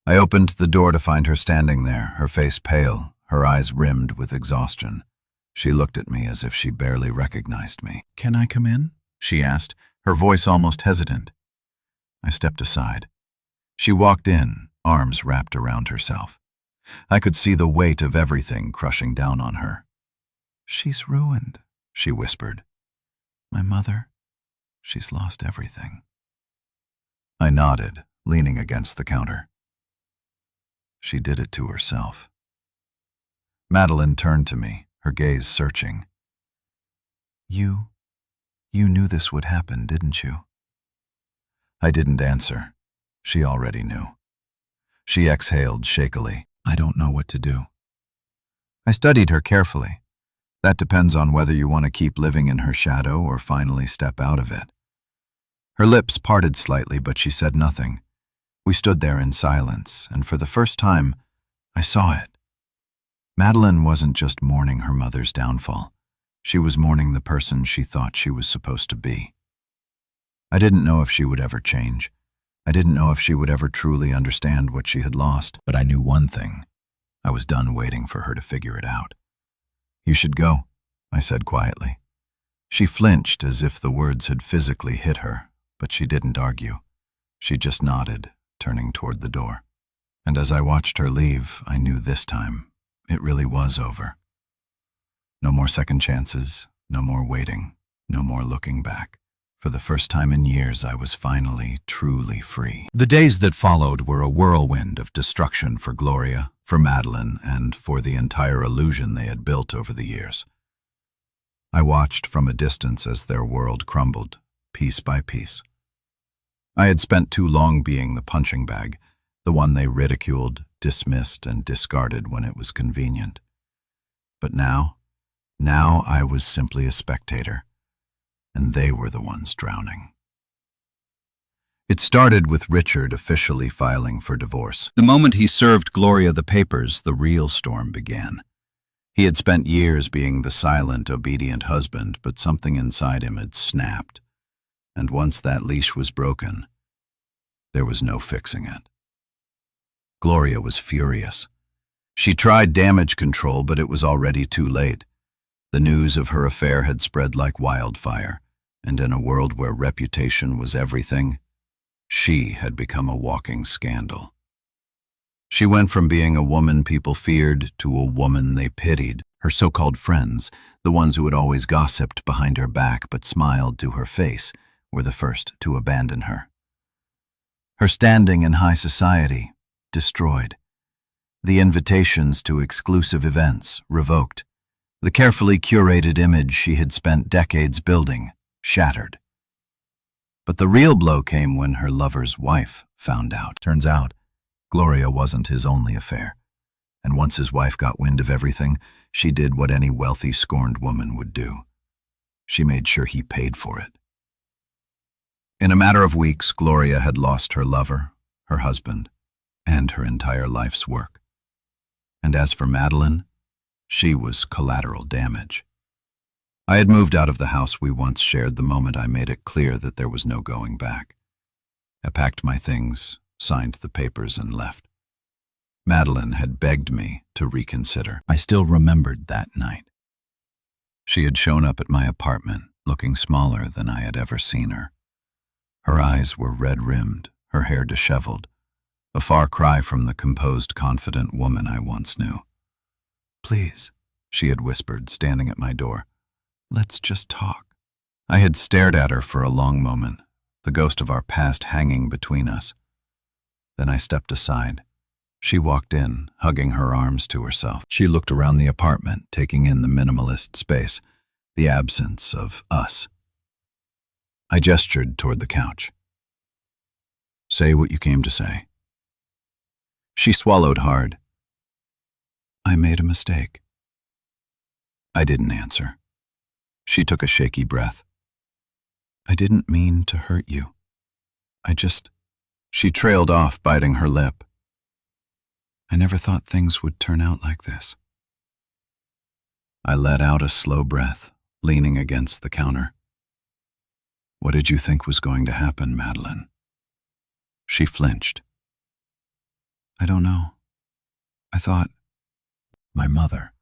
I opened the door to find her standing there, her face pale, her eyes rimmed with exhaustion. She looked at me as if she barely recognized me. "Can I come in?" she asked, her voice almost hesitant. I stepped aside. She walked in, arms wrapped around herself. I could see the weight of everything crushing down on her. "She's ruined," she whispered. "My mother, she's lost everything." I nodded, leaning against the counter. "She did it to herself." Madeline turned to me, her gaze searching. You knew this would happen, didn't you?" I didn't answer. She already knew. She exhaled shakily. "I don't know what to do." I studied her carefully. That depends on whether you want to keep living in her shadow or finally step out of it. Her lips parted slightly, but she said nothing. We stood there in silence, and for the first time, I saw it. Madeline wasn't just mourning her mother's downfall. She was mourning the person she thought she was supposed to be. I didn't know if she would ever change. I didn't know if she would ever truly understand what she had lost, but I knew one thing. I was done waiting for her to figure it out. "You should go," I said quietly. She flinched as if the words had physically hit her, but she didn't argue. She just nodded, turning toward the door. And as I watched her leave, I knew this time it really was over. No more second chances, no more waiting, no more looking back. For the first time in years, I was finally, truly free. The days that followed were a whirlwind of destruction for Gloria, for Madeline, and for the entire illusion they had built over the years. I watched from a distance as their world crumbled, piece by piece. I had spent too long being the punching bag, the one they ridiculed, dismissed, and discarded when it was convenient. But now I was simply a spectator, and they were the ones drowning. It started with Richard officially filing for divorce. The moment he served Gloria the papers, the real storm began. He had spent years being the silent, obedient husband, but something inside him had snapped. And once that leash was broken, there was no fixing it. Gloria was furious. She tried damage control, but it was already too late. The news of her affair had spread like wildfire, and in a world where reputation was everything, she had become a walking scandal. She went from being a woman people feared to a woman they pitied. Her so-called friends, the ones who had always gossiped behind her back but smiled to her face, were the first to abandon her. Her standing in high society destroyed. The invitations to exclusive events revoked. The carefully curated image she had spent decades building shattered. But the real blow came when her lover's wife found out. Turns out, Gloria wasn't his only affair. And once his wife got wind of everything, she did what any wealthy, scorned woman would do. She made sure he paid for it. In a matter of weeks, Gloria had lost her lover, her husband, and her entire life's work. And as for Madeline, she was collateral damage. I had moved out of the house we once shared the moment I made it clear that there was no going back. I packed my things, signed the papers, and left. Madeline had begged me to reconsider. I still remembered that night. She had shown up at my apartment, looking smaller than I had ever seen her. Her eyes were red-rimmed, her hair disheveled, a far cry from the composed, confident woman I once knew. "Please," she had whispered, standing at my door. "Let's just talk." I had stared at her for a long moment, the ghost of our past hanging between us. Then I stepped aside. She walked in, hugging her arms to herself. She looked around the apartment, taking in the minimalist space, the absence of us. I gestured toward the couch. "Say what you came to say." She swallowed hard. "I made a mistake." I didn't answer. She took a shaky breath. "I didn't mean to hurt you. She trailed off, biting her lip. "I never thought things would turn out like this." I let out a slow breath, leaning against the counter. "What did you think was going to happen, Madeline?" She flinched. "I don't know. I thought—" "My mother."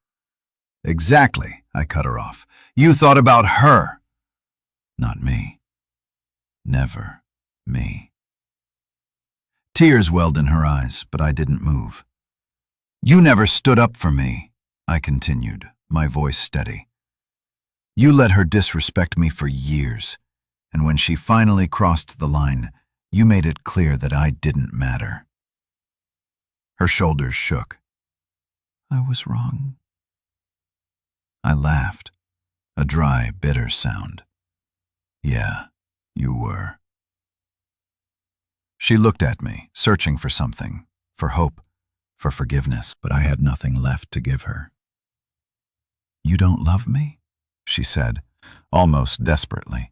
"Exactly," I cut her off. "You thought about her." "Not me. Never me." Tears welled in her eyes, but I didn't move. "You never stood up for me," I continued, my voice steady. "You let her disrespect me for years, and when she finally crossed the line, you made it clear that I didn't matter." Her shoulders shook. "I was wrong." I laughed, a dry, bitter sound. "Yeah, you were." She looked at me, searching for something, for hope, for forgiveness, but I had nothing left to give her. "You don't love me?" she said, almost desperately.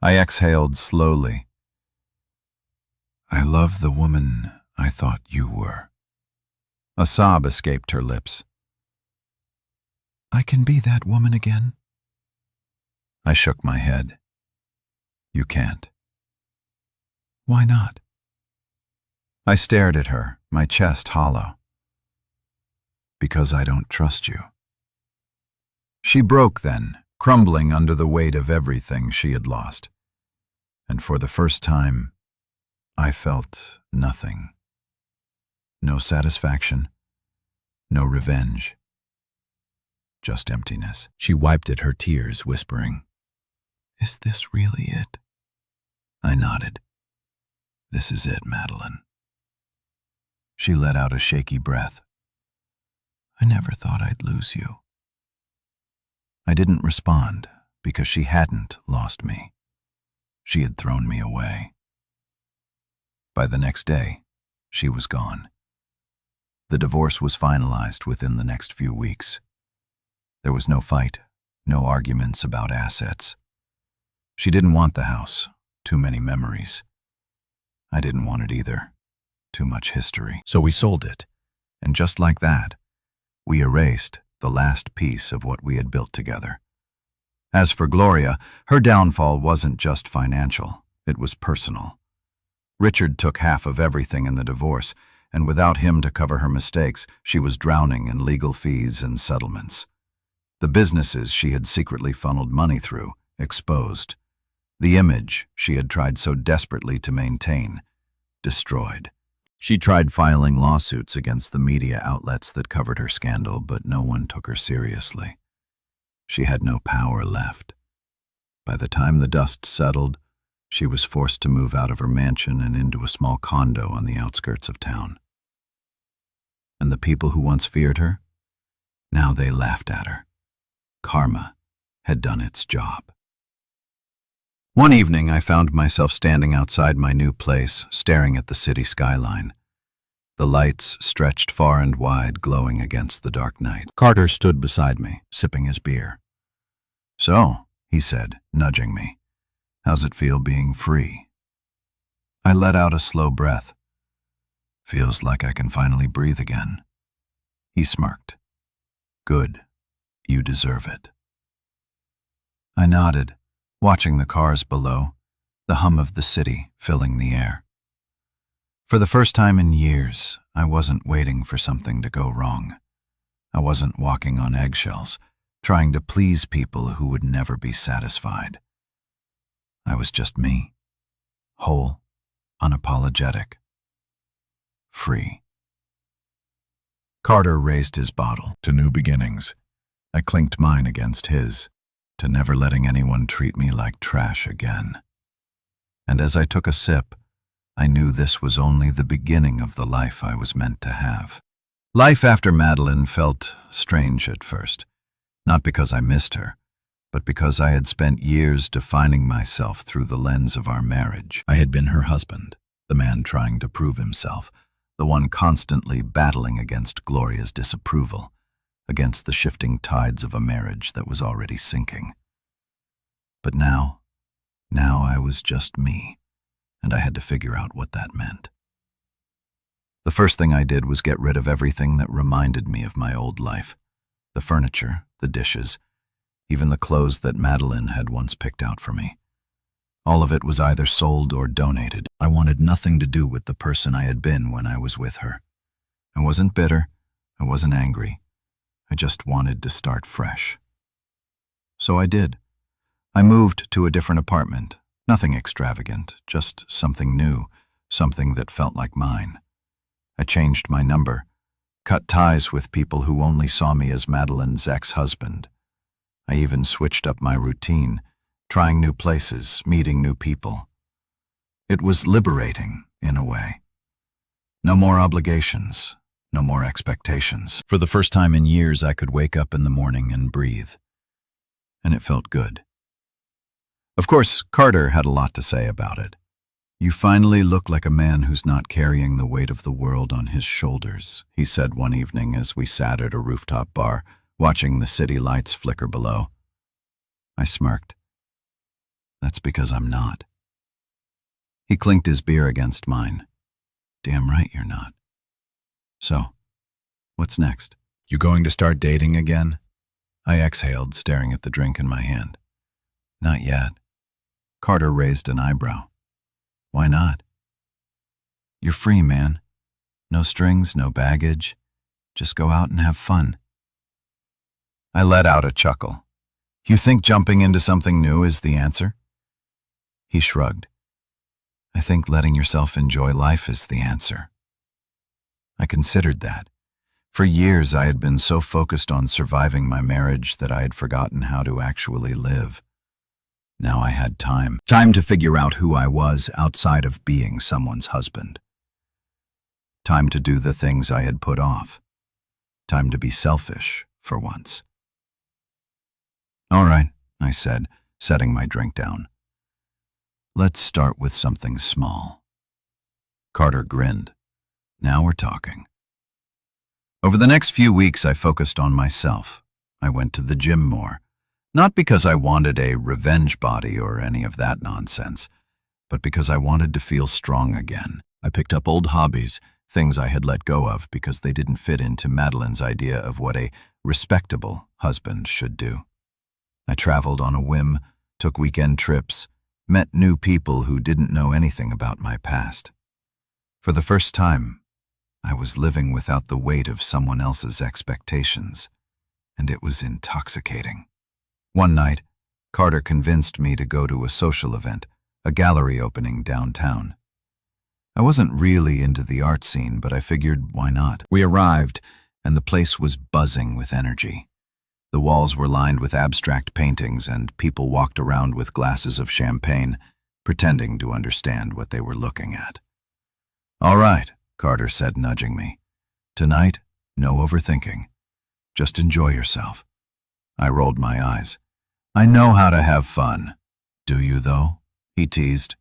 I exhaled slowly. "I love the woman I thought you were." A sob escaped her lips. "I can be that woman again?" I shook my head. You can't. Why not? I stared at her, my chest hollow. Because I don't trust you. She broke then, crumbling under the weight of everything she had lost. And for the first time, I felt nothing. No satisfaction, no revenge, just emptiness. She wiped at her tears, whispering, "Is this really it?" I nodded. "This is it, Madeline." She let out a shaky breath. "I never thought I'd lose you." I didn't respond because she hadn't lost me. She had thrown me away. By the next day, she was gone. The divorce was finalized within the next few weeks. There was no fight, no arguments about assets. She didn't want the house, too many memories. I didn't want it either, too much history. So we sold it, and just like that, we erased the last piece of what we had built together. As for Gloria, her downfall wasn't just financial, it was personal. Richard took half of everything in the divorce, and without him to cover her mistakes, she was drowning in legal fees and settlements. The businesses she had secretly funneled money through, exposed. The image she had tried so desperately to maintain, destroyed. She tried filing lawsuits against the media outlets that covered her scandal, but no one took her seriously. She had no power left. By the time the dust settled, she was forced to move out of her mansion and into a small condo on the outskirts of town. And the people who once feared her, now they laughed at her. Karma had done its job. One evening, I found myself standing outside my new place, staring at the city skyline. The lights stretched far and wide, glowing against the dark night. Carter stood beside me, sipping his beer. "So," he said, nudging me, "how's it feel being free?" I let out a slow breath. "Feels like I can finally breathe again." He smirked. "Good. You deserve it." I nodded, watching the cars below, the hum of the city filling the air. For the first time in years, I wasn't waiting for something to go wrong. I wasn't walking on eggshells, trying to please people who would never be satisfied. I was just me, whole, unapologetic, free. Carter raised his bottle. "To new beginnings." I clinked mine against his. "To never letting anyone treat me like trash again." And as I took a sip, I knew this was only the beginning of the life I was meant to have. Life after Madeline felt strange at first, not because I missed her, but because I had spent years defining myself through the lens of our marriage. I had been her husband, the man trying to prove himself, the one constantly battling against Gloria's disapproval, against the shifting tides of a marriage that was already sinking. But now I was just me, and I had to figure out what that meant. The first thing I did was get rid of everything that reminded me of my old life. The furniture, the dishes, even the clothes that Madeline had once picked out for me. All of it was either sold or donated. I wanted nothing to do with the person I had been when I was with her. I wasn't bitter, I wasn't angry. I just wanted to start fresh. So I did. I moved to a different apartment. Nothing extravagant, just something new, something that felt like mine. I changed my number, cut ties with people who only saw me as Madeline's ex-husband. I even switched up my routine, trying new places, meeting new people. It was liberating, in a way. No more obligations, no more expectations. For the first time in years, I could wake up in the morning and breathe. And it felt good. Of course, Carter had a lot to say about it. "You finally look like a man who's not carrying the weight of the world on his shoulders," he said one evening as we sat at a rooftop bar, watching the city lights flicker below. I smirked. "That's because I'm not." He clinked his beer against mine. "Damn right you're not. So, what's next? You going to start dating again?" I exhaled, staring at the drink in my hand. "Not yet. Carter raised an eyebrow. Why not? You're free, man. No strings, no baggage. Just go out and have fun. I let out a chuckle. You think jumping into something new is the answer? He shrugged. I think letting yourself enjoy life is the answer. I considered that. For years I had been so focused on surviving my marriage that I had forgotten how to actually live. Now I had time. Time to figure out who I was outside of being someone's husband. Time to do the things I had put off. Time to be selfish, for once. All right, I said, setting my drink down. Let's start with something small. Carter grinned. Now we're talking. Over the next few weeks, I focused on myself. I went to the gym more. Not because I wanted a revenge body or any of that nonsense, but because I wanted to feel strong again. I picked up old hobbies, things I had let go of because they didn't fit into Madeline's idea of what a respectable husband should do. I traveled on a whim, took weekend trips, met new people who didn't know anything about my past. For the first time, I was living without the weight of someone else's expectations, and it was intoxicating. One night, Carter convinced me to go to a social event, a gallery opening downtown. I wasn't really into the art scene, but I figured, why not? We arrived, and the place was buzzing with energy. The walls were lined with abstract paintings, and people walked around with glasses of champagne, pretending to understand what they were looking at. All right, Carter said, nudging me. Tonight, no overthinking. Just enjoy yourself. I rolled my eyes. I know how to have fun. Do you, though? He teased.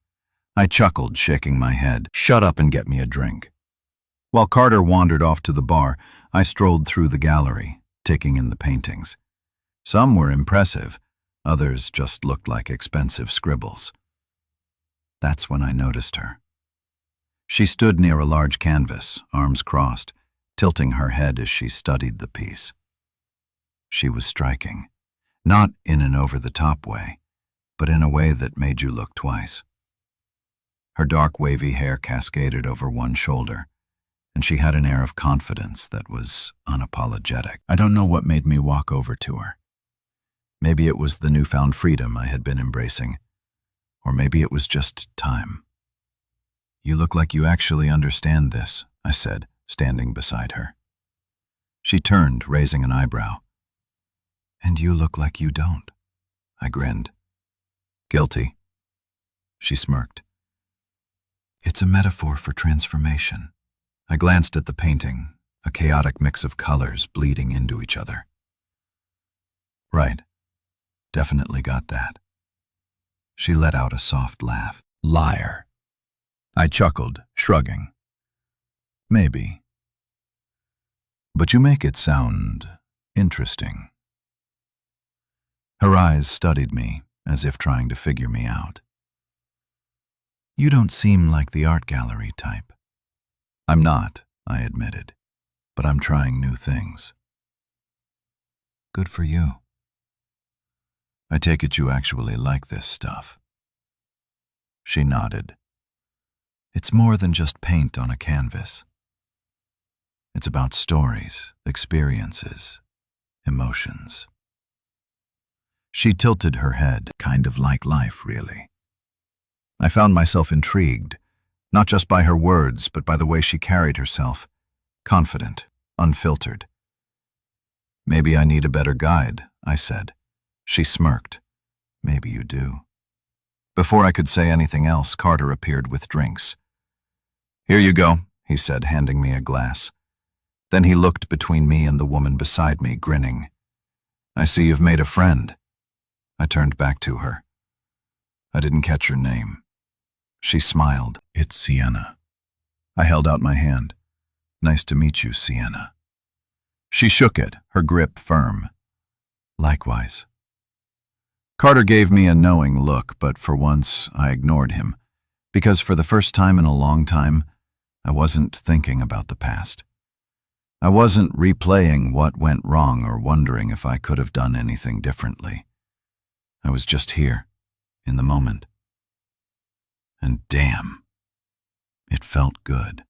I chuckled, shaking my head. Shut up and get me a drink. While Carter wandered off to the bar, I strolled through the gallery, taking in the paintings. Some were impressive, others just looked like expensive scribbles. That's when I noticed her. She stood near a large canvas, arms crossed, tilting her head as she studied the piece. She was striking, not in an over-the-top way, but in a way that made you look twice. Her dark wavy hair cascaded over one shoulder, and she had an air of confidence that was unapologetic. I don't know what made me walk over to her. Maybe it was the newfound freedom I had been embracing, or maybe it was just time. You look like you actually understand this, I said, standing beside her. She turned, raising an eyebrow. And you look like you don't. I grinned. Guilty. She smirked. It's a metaphor for transformation. I glanced at the painting, a chaotic mix of colors bleeding into each other. Right. Definitely got that. She let out a soft laugh. Liar. I chuckled, shrugging. Maybe. But you make it sound interesting. Her eyes studied me, as if trying to figure me out. You don't seem like the art gallery type. I'm not, I admitted, but I'm trying new things. Good for you. I take it you actually like this stuff. She nodded. It's more than just paint on a canvas. It's about stories, experiences, emotions. She tilted her head, kind of like life, really. I found myself intrigued, not just by her words, but by the way she carried herself, confident, unfiltered. Maybe I need a better guide, I said. She smirked. Maybe you do. Before I could say anything else, Carter appeared with drinks. Here you go, he said, handing me a glass. Then he looked between me and the woman beside me, grinning. I see you've made a friend. I turned back to her. I didn't catch her name. She smiled. It's Sienna. I held out my hand. Nice to meet you, Sienna. She shook it, her grip firm. Likewise. Carter gave me a knowing look, but for once I ignored him, because for the first time in a long time, I wasn't thinking about the past. I wasn't replaying what went wrong or wondering if I could have done anything differently. I was just here, in the moment, And damn, it felt good.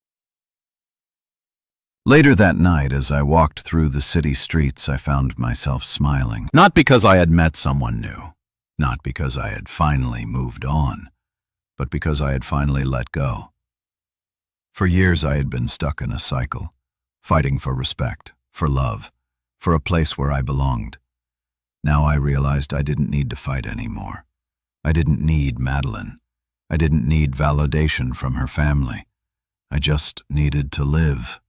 Later that night, as I walked through the city streets, I found myself smiling. Not because I had met someone new, not because I had finally moved on, but because I had finally let go. For years I had been stuck in a cycle, fighting for respect, for love, for a place where I belonged. Now I realized I didn't need to fight anymore. I didn't need Madeline. I didn't need validation from her family. I just needed to live.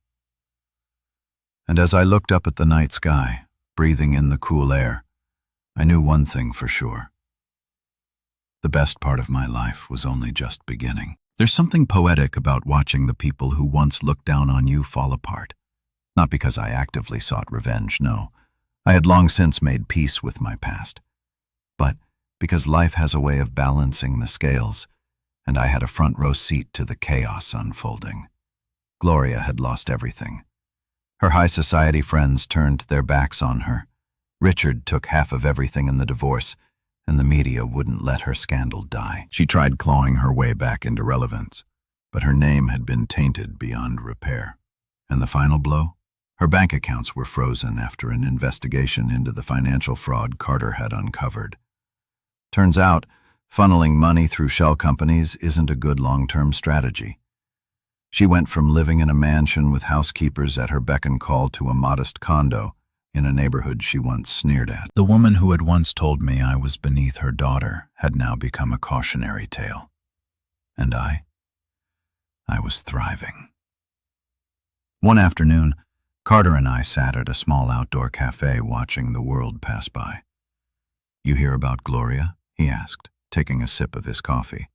And as I looked up at the night sky, breathing in the cool air, I knew one thing for sure. The best part of my life was only just beginning. There's something poetic about watching the people who once looked down on you fall apart. Not because I actively sought revenge, no. I had long since made peace with my past. But because life has a way of balancing the scales, and I had a front row seat to the chaos unfolding. Gloria had lost everything. Her high society friends turned their backs on her. Richard took half of everything in the divorce, and the media wouldn't let her scandal die. She tried clawing her way back into relevance, but her name had been tainted beyond repair. And the final blow? Her bank accounts were frozen after an investigation into the financial fraud Carter had uncovered. Turns out, funneling money through shell companies isn't a good long-term strategy. She went from living in a mansion with housekeepers at her beck and call to a modest condo in a neighborhood she once sneered at. The woman who had once told me I was beneath her daughter had now become a cautionary tale. And I was thriving. One afternoon, Carter and I sat at a small outdoor cafe watching the world pass by. "You hear about Gloria?" he asked, taking a sip of his coffee.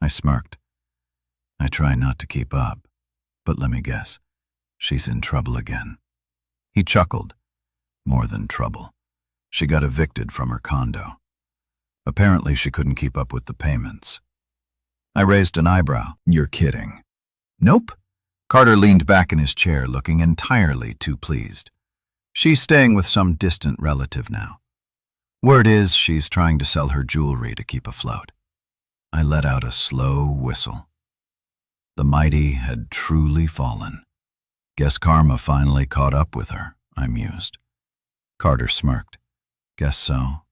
I smirked. I try not to keep up, but let me guess, she's in trouble again. He chuckled. More than trouble. She got evicted from her condo. Apparently she couldn't keep up with the payments. I raised an eyebrow. "You're kidding." "Nope." Carter leaned back in his chair, looking entirely too pleased. "She's staying with some distant relative now. Word is she's trying to sell her jewelry to keep afloat." I let out a slow whistle. The mighty had truly fallen. Guess karma finally caught up with her, I mused. Carter smirked. "Guess so."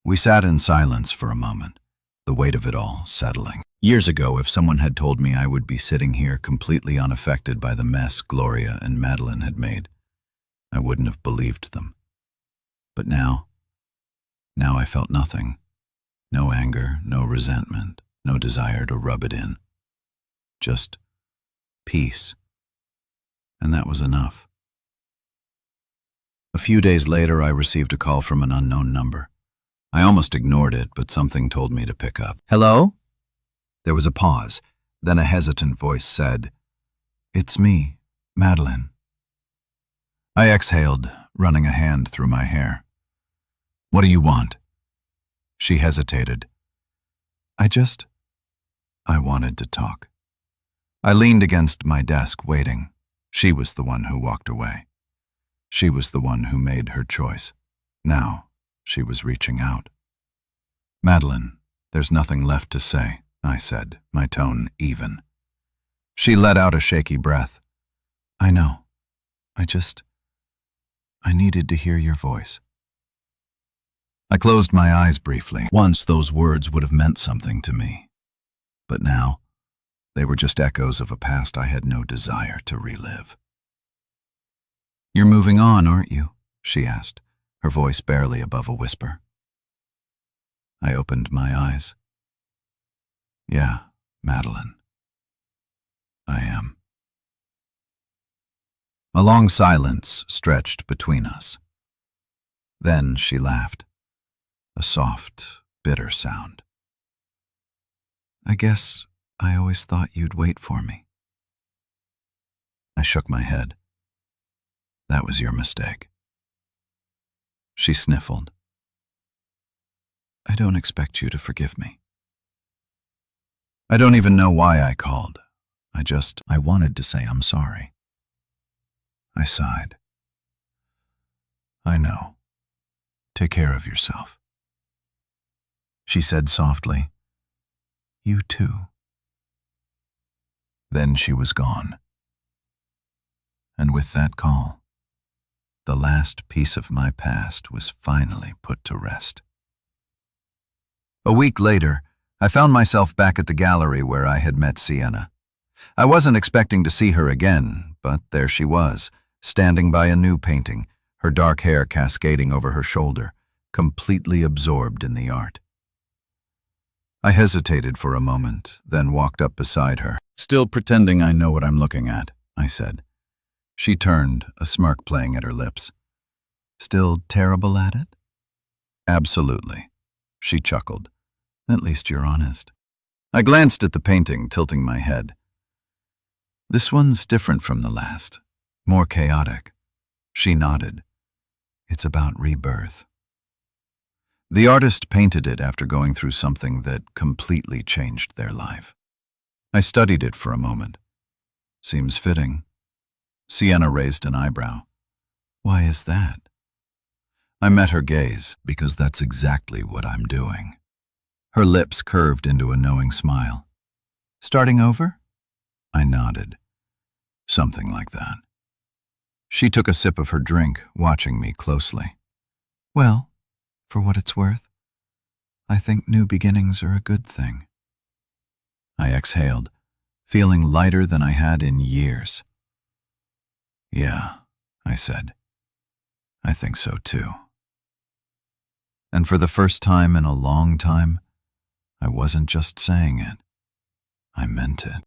We sat in silence for a moment, the weight of it all settling. Years ago, if someone had told me I would be sitting here completely unaffected by the mess Gloria and Madeline had made, I wouldn't have believed them. But now I felt nothing. No anger, no resentment, no desire to rub it in. Just peace. And that was enough. A few days later, I received a call from an unknown number. I almost ignored it, but something told me to pick up. "Hello?" There was a pause. Then a hesitant voice said, "It's me, Madeline." I exhaled, running a hand through my hair. "What do you want?" She hesitated. I wanted to talk." I leaned against my desk, waiting. She was the one who walked away. She was the one who made her choice. Now, she was reaching out. "Madeline, there's nothing left to say," I said, my tone even. She let out a shaky breath. "I know. I needed to hear your voice." I closed my eyes briefly. Once those words would have meant something to me. But now, they were just echoes of a past I had no desire to relive. "You're moving on, aren't you?" she asked, her voice barely above a whisper. I opened my eyes. "Yeah, Madeline. I am." A long silence stretched between us. Then she laughed, a soft, bitter sound. "I guess I always thought you'd wait for me." I shook my head. "That was your mistake." She sniffled. "I don't expect you to forgive me." I don't even know why I called. I wanted to say I'm sorry. I sighed. "I know. Take care of yourself." She said softly, "You too." Then she was gone. And with that call, the last piece of my past was finally put to rest. A week later, I found myself back at the gallery where I had met Sienna. I wasn't expecting to see her again, but there she was, standing by a new painting, her dark hair cascading over her shoulder, completely absorbed in the art. I hesitated for a moment, then walked up beside her. "Still pretending I know what I'm looking at," I said. She turned, a smirk playing at her lips. "Still terrible at it?" "Absolutely," she chuckled. "At least you're honest." I glanced at the painting, tilting my head. "This one's different from the last, more chaotic." She nodded. "It's about rebirth." The artist painted it after going through something that completely changed their life. I studied it for a moment. "Seems fitting." Sienna raised an eyebrow. "Why is that?" I met her gaze, because that's exactly what I'm doing. Her lips curved into a knowing smile. "Starting over?" I nodded. "Something like that." She took a sip of her drink, watching me closely. "Well, for what it's worth, I think new beginnings are a good thing." I exhaled, feeling lighter than I had in years. "Yeah," I said. "I think so too." And for the first time in a long time, I wasn't just saying it. I meant it.